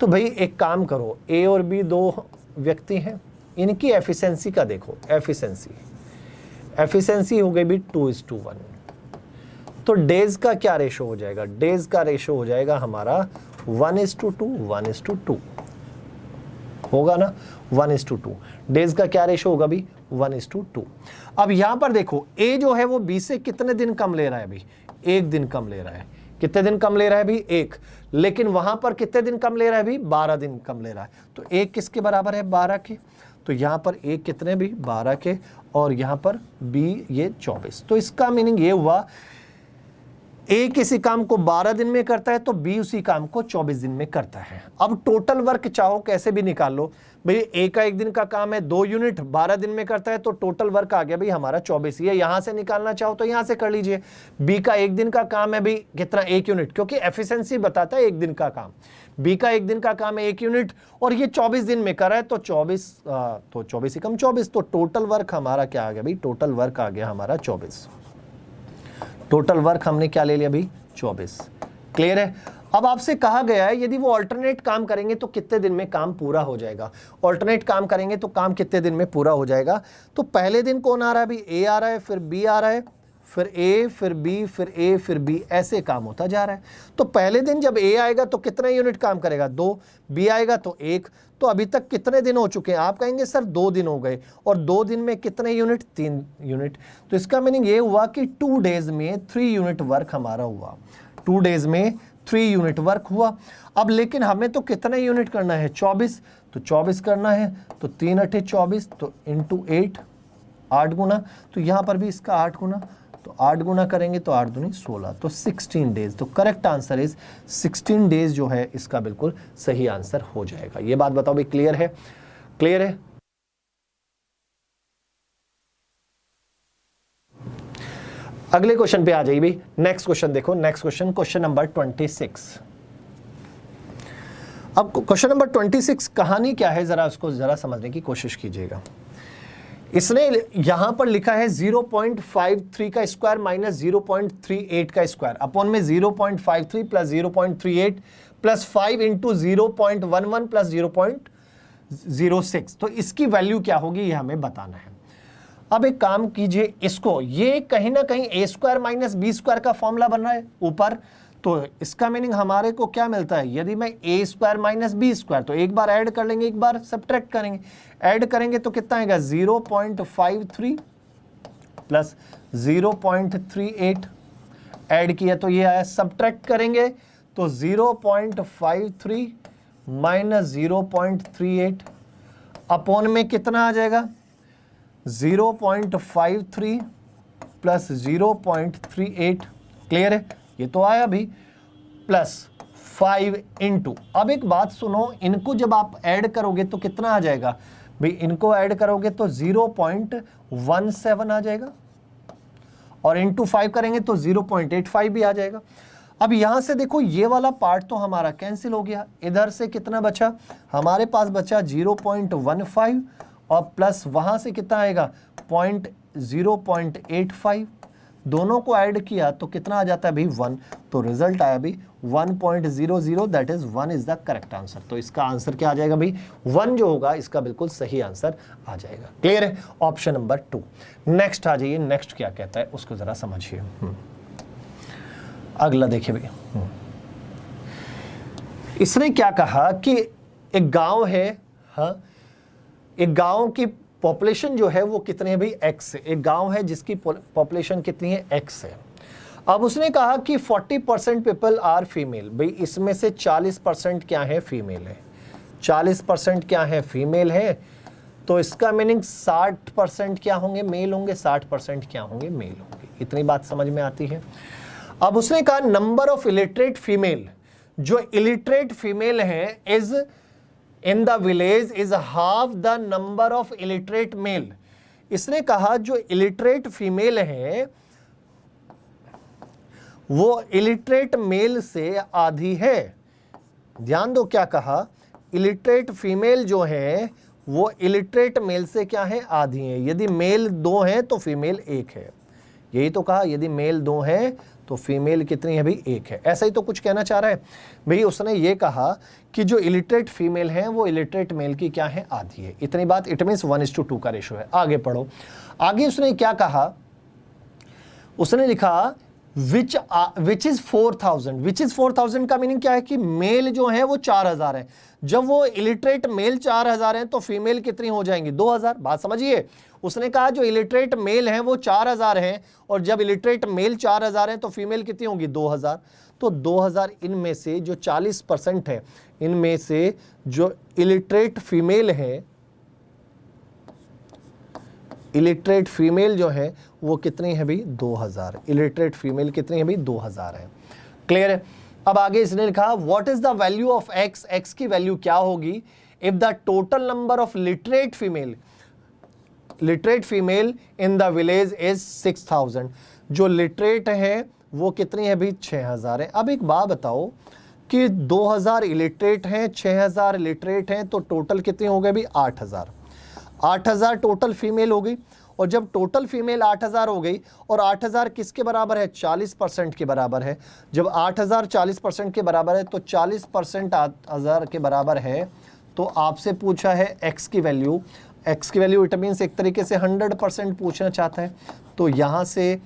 तो भाई एक काम करो, ए और बी 2 व्यक्ति हैं, इनकी एफिशिएंसी का देखो। एफिशिएंसी हो गई भी 2:1। तो डेज का क्या रेशो हो जाएगा, डेज का रेशो हो जाएगा हमारा 1:2 होगा ना, 1:2। डेज का क्या रेशो होगा भी, 1:2। अब यहां पर देखो ए जो है वो बी से कितने दिन कम ले रहा है भी, 1 दिन कम ले रहा है। कितने दिन कम ले रहा है भी, 1। लेकिन वहां पर कितने दिन कम ले रहा है भी, 12 दिन कम ले रहा है। तो 1 किसके बराबर है, 12 के। तो यहां पर 1 कितने भी, 12 के, और यहां पर बी ये 24। तो इसका मीनिंग ये हुआ ए किसी काम को 12 दिन में करता है तो बी उसी काम को 24 दिन में करता है। अब टोटल वर्क चाहो कैसे भी निकाल लो भाई, ए का 1 दिन का काम है 2 यूनिट, 12 दिन में करता है, तो टोटल वर्क आ गया भाई हमारा 24। ये यहां से निकालना चाहो तो यहां से कर लीजिए। बी का 1 दिन का काम है भाई कितना, 1 यूनिट, क्योंकि एफिशिएंसी बताता है 1 दिन का काम। बी का 1 दिन का काम है 1 यूनिट, और ये 24 दिन में कर रहा है, तो 24 ही कम 24, तो टोटल वर्क हमारा क्या आ गया भाई, टोटल वर्क आ गया हमारा 24। टोटल वर्क हमने क्या ले लिया भाई, 24। क्लियर है। अब आपसे कहा गया है यदि वो अल्टरनेट काम करेंगे तो कितने दिन में काम पूरा हो जाएगा। अल्टरनेट काम करेंगे तो काम कितने दिन में पूरा हो जाएगा। तो पहले दिन कौन आ रहा है भाई, ए आ रहा है, फिर बी आ रहा है, फिर ए, फिर बी, फिर ए, फिर बी, ऐसे काम होता जा रहा है। तो पहले दिन जब ए आएगा तो कितने यूनिट काम करेगा, 2, बी आएगा तो 1। तो अभी तक कितने दिन हो चुके हैं, आप कहेंगे सर 2 दिन हो गए, और 2 दिन में कितने यूनिट, 3 यूनिट। तो इसका मीनिंग ये हुआ कि 2 डेज में 3 यूनिट वर्क हमारा हुआ। 2 डेज में 3 यूनिट वर्क हुआ। अब लेकिन हमें तो कितने यूनिट करना है, 24। तो 24 करना है, तो 3 अठे 24, तो इंटू 8, 8 गुना, तो यहाँ पर भी इसका 8 गुना, तो 8 गुना करेंगे तो 8 दूनी 16, तो 16 डेज। तो करेक्ट आंसर इज 16 डेज जो है इसका बिल्कुल सही आंसर हो जाएगा। ये बात बताओ भाई, क्लियर है? क्लियर है? अगले क्वेश्चन पे आ जाइए भाई। नेक्स्ट क्वेश्चन देखो, नेक्स्ट क्वेश्चन, क्वेश्चन नंबर 26। अब क्वेश्चन नंबर 26 कहानी क्या है, जरा उसको जरा समझने की कोशिश कीजिएगा। इसने यहां पर लिखा है 0.53 का स्क्वायर माइनस 0.38 का स्क्वायर अपॉन में 0.53 प्लस 0.38 प्लस 5 इंटू 0.11 प्लस 0.06। तो इसकी वैल्यू क्या होगी ये हमें बताना है। अब एक काम कीजिए, इसको ये कहीं ना कहीं ए स्क्वायर माइनस बी स्क्वायर का फॉर्मूला बन रहा है ऊपर, तो इसका मीनिंग हमारे को क्या मिलता है, यदि मैं ए स्क्वायर माइनस बी स्क्वायर, तो एक बार ऐड कर लेंगे, एक बार सब्ट्रैक्ट करेंगे। ऐड करेंगे तो कितना आएगा, 0.53 प्लस 0.38, ऐड किया तो ये आया। सब्ट्रैक्ट करेंगे तो 0.53 माइनस 0.38 अपॉन में कितना आ जाएगा, 0.53 प्लस 0.38। क्लियर है? ये तो आया भी, प्लस 5 इंटू, अब एक बात सुनो, इनको जब आप ऐड करोगे तो कितना आ जाएगा भाई, इनको ऐड करोगे तो 0.17 आ जाएगा, और इंटू 5 करेंगे तो 0.85 भी आ जाएगा। अब यहां से देखो ये वाला पार्ट तो हमारा कैंसिल हो गया, इधर से कितना बचा, हमारे पास बचा 0.15 और प्लस वहां से कितना आएगा 0.85, दोनों को ऐड किया तो कितना आ जाता है भाई 1, तो रिजल्ट आया भाई 1.00, that is 1 is the correct answer. तो इसका आंसर क्या आ जाएगा भाई, 1 जो होगा इसका बिल्कुल सही आंसर आ जाएगा। क्लियर है? Option number 2। नेक्स्ट आ जाइए, नेक्स्ट क्या कहता है उसको जरा समझिए। अगला देखिए भाई, इसने क्या कहा कि एक गांव है, हाँ, एक गांव की पॉपुलेशन जो है वो कितने है भाई, x है। एक गांव है जिसकी पॉपुलेशन कितनी है, x है। अब उसने कहा कि 40% पीपल आर फीमेल, भाई इसमें से 40% क्या है, फीमेल है। 40% क्या है, फीमेल है, तो इसका मीनिंग 60% क्या होंगे, मेल होंगे, 60% क्या होंगे, मेल होंगे। इतनी बात समझ में आती है। अब उसने कहा नंबर ऑफ इलिटरेट फीमेल, जो इलिटरेट फीमेल है is in the village is half the number of illiterate male. इसने कहा जो इलिटरेट फीमेल है वो इलिटरेट मेल से आधी है। ध्यान दो क्या कहा, इलिटरेट फीमेल जो है वो इलिटरेट मेल से क्या है, आधी है। यदि मेल 2 हैं तो फीमेल 1 है, यही तो कहा, यदि मेल 2 हैं तो फीमेल कितनी है भाई, 1 है। ऐसा ही तो कुछ कहना चाह रहा है भाई। उसने ये कहा कि जो इलिटरेट फीमेल है वो इलिटरेट मेल की क्या है, आधी है। इतनी बात, इट मीन्स 1:2 का रेशो है। आगे पढ़ो, आगे उसने क्या कहा, उसने लिखा विच इज 4000। विच इज 4000 का मीनिंग क्या है कि मेल जो है वो 4000 है। जब वो इलिटरेट मेल 4000 है तो फीमेल कितनी हो जाएंगी, 2000। बात समझिए, उसने कहा जो इलिटरेट मेल है वो 4000 है, और जब इलिटरेट मेल 4000 है तो फीमेल कितनी होगी, 2000। तो 2000 इनमें से जो 40% है, इनमें से जो इलिटरेट फीमेल है, इलिटरेट फीमेल जो है वो कितनी है भाई, 2000। इलिटरेट फीमेल कितनी है भाई, 2000 है। क्लियर है? अब आगे इसने लिखा what is the value of x, x की वैल्यू क्या होगी if the total number of literate female in the village is 6000। जो लिटरेट है वो कितनी है भाई, 6000 है। अब एक बात बताओ कि 2000 इलिटरेट हैं, 6000 लिटरेट हैं, तो टोटल कितने हो गए भाई, 8000। 8000 टोटल फीमेल हो गई, और जब टोटल फीमेल 8000 हो गई, और 8000 किसके बराबर है, 40% के बराबर है। जब 8000 40% के बराबर है तो 40% 8000 के बराबर है, तो आपसे पूछा है x की वैल्यू। x की वैल्यू इट मीन्स एक तरीके से 100% पूछना चाहता है। तो यहाँ से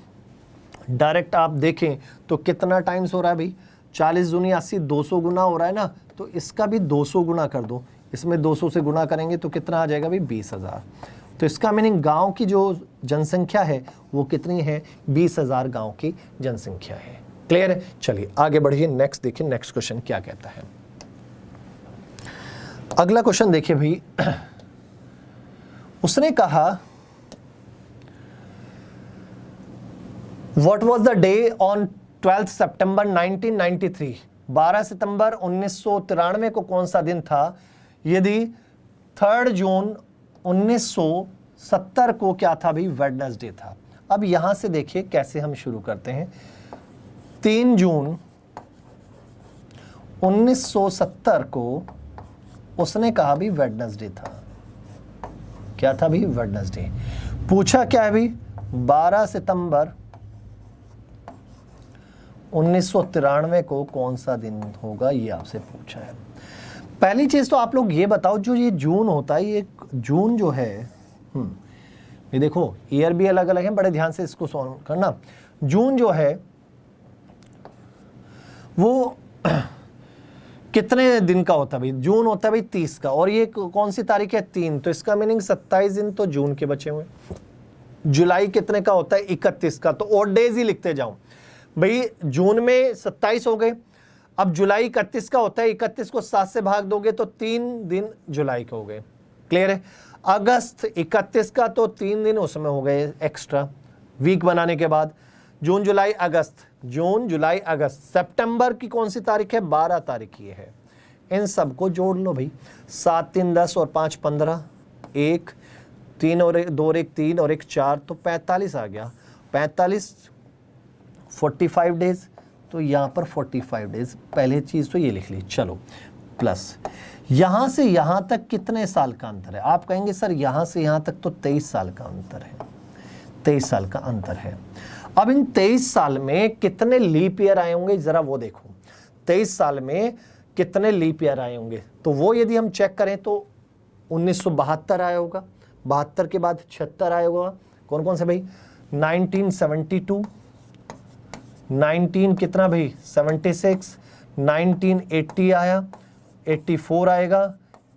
डायरेक्ट आप देखें तो कितना टाइम्स हो रहा है भाई, 40 दूनी 80, 200 गुना हो रहा है ना, तो इसका भी 200 गुना कर दो। इसमें 200 से गुना करेंगे तो कितना आ जाएगा भाई, 20000। तो इसका मीनिंग गांव की जो जनसंख्या है वो कितनी है, 20000 गांव की जनसंख्या है। क्लियर है? चलिए आगे बढ़िए, नेक्स्ट देखिए, नेक्स्ट क्वेश्चन क्या कहता है। अगला क्वेश्चन देखिए भाई, उसने कहा what was the day on 12 सितंबर 1993, 12 सितंबर 1993 को कौन सा दिन था, यदि 3 जून 1970 को क्या था भाई, वेडनेसडे था। अब यहां से देखिए कैसे हम शुरू करते हैं। 3 जून 1970 को उसने कहा भी वेडनेसडे था। क्या था भी, वेडनेसडे। पूछा क्या है भी, 12 सितंबर 1993 को कौन सा दिन होगा, ये आपसे पूछा है। पहली चीज तो आप लोग ये बताओ, जो ये जून होता है, ये जून जो है, ये देखो ईयर भी अलग अलग है, बड़े ध्यान से इसको सॉल्व करना। जून जो है वो कितने दिन का होता है भाई, जून होता है भाई 30 का, और ये कौन सी तारीख है, 3, तो इसका मीनिंग 27 दिन तो जून के बचे हुए। जुलाई कितने का होता है, 31 का, तो और डेज ही लिखते जाऊं भाई। जून में 27 हो गए, अब जुलाई 31 का होता है, 31 को 7 से भाग दोगे तो 3 दिन जुलाई के हो गए। क्लियर है। अगस्त 31 का, तो 3 दिन उसमें हो गए एक्स्ट्रा वीक बनाने के बाद। जून जुलाई अगस्त, जून जुलाई अगस्त। सितंबर की कौन सी तारीख है, 12 तारीख ये है। इन सबको जोड़ लो भाई, 7 3 10 और 5 15, 1 3 और 2 और 1 3 और 1 4, तो 45 आ गया। 45 45 डेज, तो यहाँ पर 45 डेज, पहले चीज तो ये लिख ली। चलो प्लस यहां से यहां तक कितने साल का अंतर है, आप कहेंगे सर यहां से यहां तक तो 23 साल का अंतर है, 23 साल का अंतर है। अब इन 23 साल में कितने लीप ईयर आए होंगे, जरा वो देखो। 23 साल में कितने लीप ईयर आए होंगे, तो वो यदि हम चेक करें तो 1972 आया होगा, 72 के बाद 76 आया होगा। कौन कौन से भाई, 1972, 19 कितना भाई 76, 1980 आया, 84 आएगा,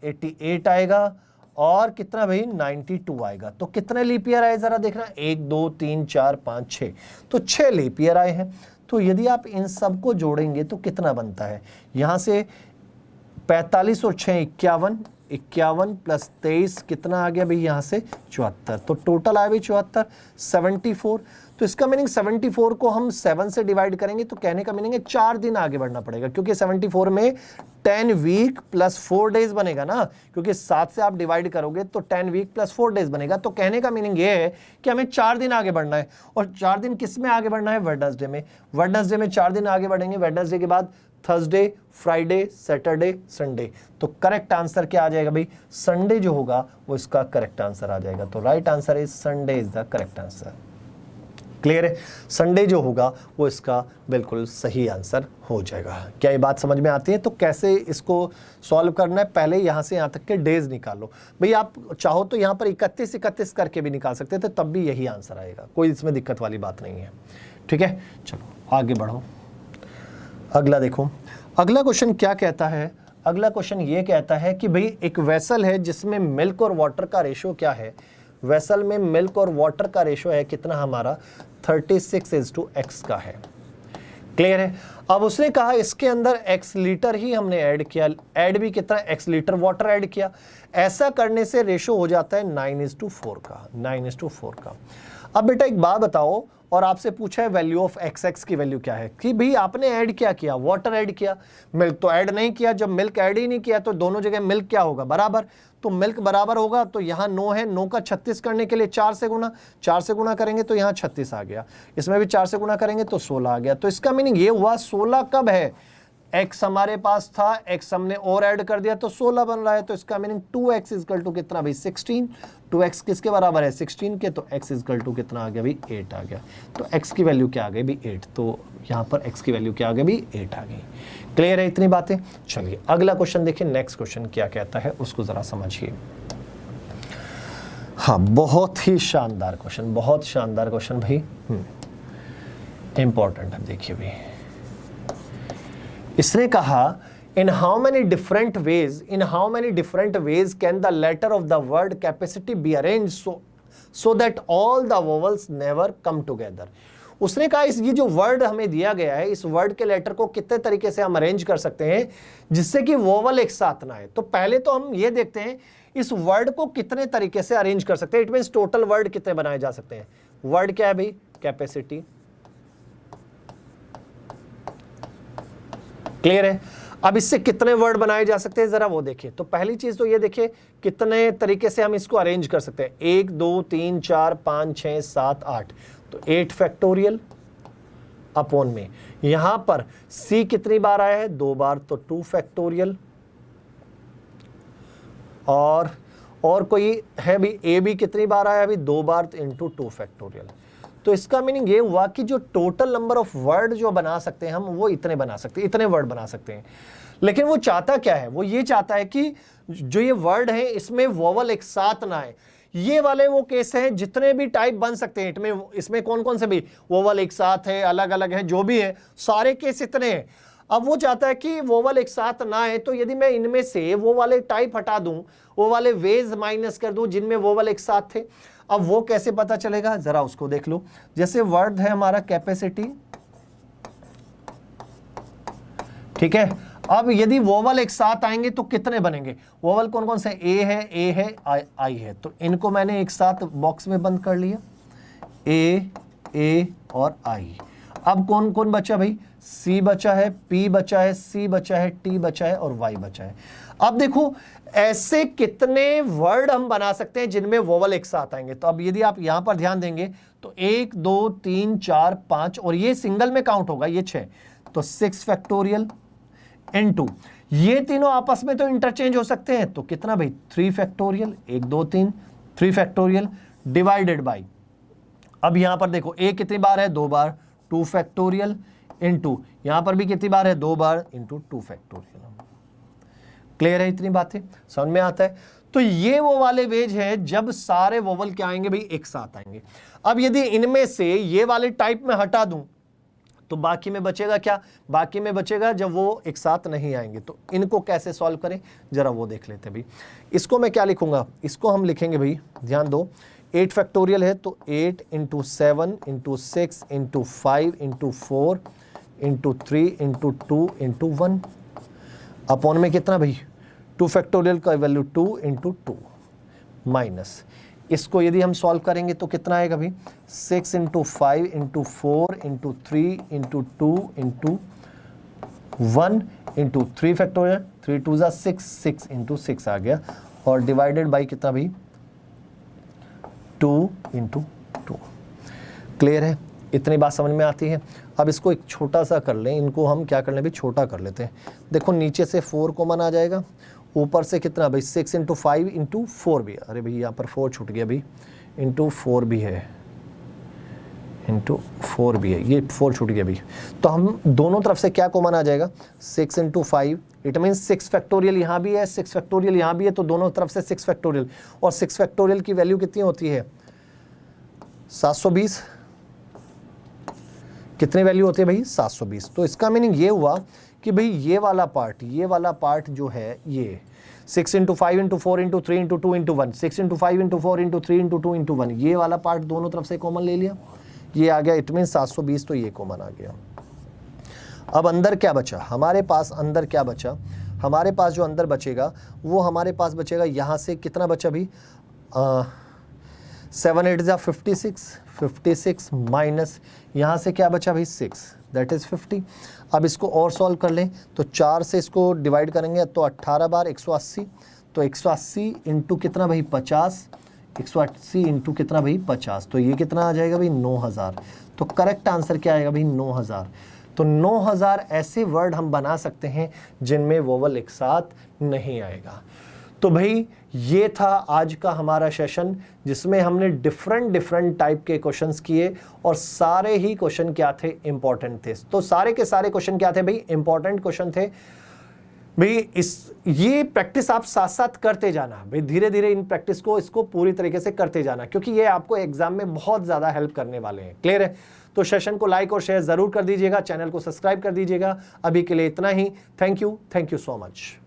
88 आएगा, और कितना भाई 92 आएगा। तो कितने लीप ईयर आए जरा देखना, 1 2 3 4 5 6, तो 6 लीप ईयर आए हैं। तो यदि आप इन सबको जोड़ेंगे तो कितना बनता है, यहां से 45 और 6 51, 51 प्लस 23 कितना आ गया भाई, यहां से 74, तो टोटल आया भाई 74, 74। तो इसका मीनिंग 74 को हम 7 से डिवाइड करेंगे, तो कहने का मीनिंग है 4 दिन आगे बढ़ना पड़ेगा, क्योंकि 74 में 10 वीक प्लस 4 डेज बनेगा ना, क्योंकि 7 से आप डिवाइड करोगे तो 10 वीक प्लस 4 डेज बनेगा। तो कहने का मीनिंग ये है कि हमें 4 दिन आगे बढ़ना है, और 4 दिन किस में आगे बढ़ना है, वेडनेसडे में। वेडनेसडे में 4 दिन आगे बढ़ेंगे। वेडनेसडे के बाद थर्सडे, फ्राइडे, सैटरडे, संडे। तो करेक्ट आंसर क्या आ जाएगा भाई, संडे जो होगा वो इसका करेक्ट आंसर आ जाएगा। तो right answer is Sunday is the correct answer. Clear है, संडे जो होगा वो इसका बिल्कुल सही आंसर हो जाएगा। क्या ये बात समझ में आती है। तो कैसे इसको सॉल्व करना है, पहले यहाँ से यहाँ तक के डेज निकालो भाई। आप चाहो तो यहाँ पर 31 करके भी निकाल सकते थे, तब भी यही आंसर आएगा, कोई इसमें दिक्कत वाली बात नहीं है। ठीक है, चलो आगे बढ़ो। अगला देखो, अगला क्वेश्चन क्या कहता है। अगला क्वेश्चन ये कहता है कि भाई एक वेसल है जिसमें मिल्क और वाटर का रेशो क्या है। वेसल में मिल्क और वाटर का रेशो है कितना हमारा, 36:x का है। क्लियर है। अब उसने कहा इसके अंदर x लीटर ही हमने ऐड किया, ऐड भी कितना, x लीटर वाटर ऐड किया। ऐसा करने से रेशो हो जाता है 9:4 का, 9:4 का। अब बेटा एक बात बताओ, और आपसे पूछा है वैल्यू ऑफ xx की वैल्यू क्या है, कि भाई आपने ऐड क्या किया, वाटर ऐड किया, मिल्क तो ऐड नहीं किया। जब मिल्क ऐड ही नहीं किया तो दोनों जगह मिल्क क्या होगा, बराबर। तो मिल्क बराबर होगा, तो यहाँ 9 है, 9 का 36 करने के लिए 4 से गुणा करेंगे तो यहाँ 36 आ गया। इसमें भी 4 से गुणा करेंगे तो 16 आ गया। तो इसका मीनिंग ये हुआ 16 कब है, x हमारे पास था, x हमने और ऐड कर दिया तो 16 बन रहा है। तो इसका मीनिंग 2x इक्वल टू कितना भाई 16। 2x किसके बराबर है 16 के, तो x इक्वल टू कितना आ गया भाई 8 आ गया। तो x की वैल्यू क्या आ गई भाई 8। तो यहाँ पर x की वैल्यू क्या आ गई भाई 8 आ गई। क्लियर है इतनी बातें। चलिए अगला क्वेश्चन देखिए, नेक्स्ट क्वेश्चन क्या कहता है उसको जरा समझिए। हाँ, बहुत ही शानदार क्वेश्चन, बहुत शानदार क्वेश्चन भाई, इंपॉर्टेंट है। देखिए भाई, इसने कहा in how many different ways can the letter of the word capacity be arranged so that all the vowels never come together। उसने कहा इस ये जो वर्ड हमें दिया गया है, इस वर्ड के लेटर को कितने तरीके से हम अरेंज कर सकते हैं जिससे कि वोवल एक साथ ना आए। तो पहले तो हम ये देखते हैं इस वर्ड को कितने तरीके से अरेंज कर सकते हैं। इट मींस टोटल वर्ड कितने बनाए जा सकते हैं। वर्ड क्या है भाई? कैपेसिटी। क्लियर है? अब इससे कितने वर्ड बनाए जा सकते हैं जरा वो देखिए। तो पहली चीज तो ये देखिए कितने तरीके से हम इसको अरेंज कर सकते हैं। 1 2 3 4 5 6 7 8, तो 8 फैक्टोरियल अपॉन में यहां पर c कितनी बार आया है? 2 बार, तो 2 फैक्टोरियल। और कोई है भी? a भी कितनी बार आया? अभी 2 बार, तो इंटू 2 फैक्टोरियल। तो इसका मीनिंग ये हुआ कि जो टोटल नंबर ऑफ वर्ड जो बना सकते हैं हम, वो इतने बना सकते हैं, इतने वर्ड बना सकते हैं। लेकिन वो चाहता क्या है? वो ये चाहता है कि जो ये वर्ड है इसमें वोवल एक साथ ना आए। ये वाले वो केस हैं जितने भी टाइप बन सकते हैं, इसमें कौन कौन से भी वोवल एक साथ है, अलग अलग है, जो भी है, सारे केस इतने हैं। अब वो चाहता है कि वोवल एक साथ ना आए, तो यदि मैं इनमें से वो वाले टाइप हटा दूं, वो वाले वेज माइनस कर दूं जिनमें वोवल एक साथ थे। अब वो कैसे पता चलेगा जरा उसको देख लो। जैसे वर्ड है हमारा कैपेसिटी, ठीक है। अब यदि वोवल एक साथ आएंगे तो कितने बनेंगे? वोवल कौन कौन से? ए है, आई है, तो इनको मैंने एक साथ बॉक्स में बंद कर लिया, ए और आई। अब कौन कौन बचा भाई? सी बचा है, पी बचा है, सी बचा है, टी बचा है और वाई बचा है। अब देखो ऐसे कितने वर्ड हम बना सकते हैं जिनमें वोवल एक साथ आएंगे। तो अब यदि आप यहां पर ध्यान देंगे तो 1 2 3 4 5 और ये सिंगल में काउंट होगा, ये 6, तो 6 फैक्टोरियल इनटू ये तीनों आपस में तो इंटरचेंज हो सकते हैं, तो कितना भाई? 3 फैक्टोरियल, 1 2 3 3 फैक्टोरियल डिवाइडेड बाई, अब यहां पर देखो a कितनी बार है? 2 बार, 2 फैक्टोरियल इनटू यहां पर भी कितनी बार है? 2 बार इनटू 2 फैक्टोरियल। क्लियर है? इतनी बातें समझ में आता है? तो ये वो वाले वेज है जब सारे वोवल क्या आएंगे भाई? एक साथ आएंगे। अब यदि इनमें से ये वाले टाइप में हटा दूं तो बाकी में बचेगा क्या? बाकी में बचेगा जब वो एक साथ नहीं आएंगे। तो इनको कैसे सॉल्व करें जरा वो देख लेते हैं भाई। इसको मैं क्या लिखूंगा? इसको हम लिखेंगे भाई, ध्यान दो, 8 फैक्टोरियल है तो 8 into 7 into 6 into 5 into 4 into 3 into 2 into 1 upon में कितना भाई? 2 फैक्टोरियल का वैल्यू 2 इंटू 2 माइनस, इसको यदि हम सॉल्व करेंगे तो कितना आएगा भाई? 6 into 5 into 4 into 3 into 2 into 1 into 3 factorial, 3 2 जा 6, 6 इंटू 6 आ गया, और डिवाइडेड बाई कितना भाई? 2 इंटू 2। क्लियर है? इतनी बात समझ में आती है? अब इसको एक छोटा सा कर लें, इनको हम क्या कर लें भाई? छोटा कर लेते हैं। देखो नीचे से 4 कॉमन आ जाएगा, ऊपर से कितना भाई? 6 इंटू 5 इंटू 4 भी, अरे भाई यहाँ पर 4 छूट गया भाई, इंटू 4 भी है, इंटू 4 भी है, ये 4 छूट गया भाई। तो हम दोनों तरफ से क्या कॉमन आ जाएगा? 6 इंटू 5, इट मीन्स 6 फैक्टोरियल यहाँ भी है, 6 फैक्टोरियल यहाँ भी है, तो दोनों तरफ से 6 फैक्टोरियल, और 6 फैक्टोरियल की वैल्यू कितनी होती है? 720। कितनी वैल्यू होती है भाई? 720। तो इसका मीनिंग ये हुआ कि भाई ये वाला पार्ट जो है, ये 6 into 5 into 4 into 3 into 2 into 1, 6 into 5 into 4 into 3 into 2 into 1, ये वाला पार्ट दोनों तरफ से कॉमन ले लिया, ये आ गया, इट मीन 720, तो ये कॉमन आ गया। अब अंदर क्या बचा हमारे पास? अंदर क्या बचा हमारे पास? जो अंदर बचेगा वो हमारे पास बचेगा यहाँ से कितना बचा भाई? 7 8 जा 56 माइनस यहाँ से क्या बचा भाई? 6, दैट इज 50। अब इसको और सॉल्व कर लें तो 4 से इसको डिवाइड करेंगे तो 18 बार 180, तो 180 इंटू कितना भाई? 50, 180 इंटू कितना भाई? 50, तो ये कितना आ जाएगा भाई? 9000। तो करेक्ट आंसर क्या आएगा भाई? 9000। तो 9000 ऐसे वर्ड हम बना सकते हैं जिनमें वोवल एक साथ नहीं आएगा। तो भाई ये था आज का हमारा सेशन जिसमें हमने डिफरेंट टाइप के क्वेश्चंस किए और सारे ही क्वेश्चन क्या थे? इंपॉर्टेंट थे। तो सारे के सारे क्वेश्चन क्या थे भाई? इंपॉर्टेंट क्वेश्चन थे भाई। ये प्रैक्टिस आप साथ साथ करते जाना भाई, धीरे धीरे इन प्रैक्टिस को इसको पूरी तरीके से करते जाना, क्योंकि ये आपको एग्जाम में बहुत ज्यादा हेल्प करने वाले हैं। क्लियर है? तो सेशन को लाइक और शेयर जरूर कर दीजिएगा, चैनल को सब्सक्राइब कर दीजिएगा। अभी के लिए इतना ही। Thank you so much.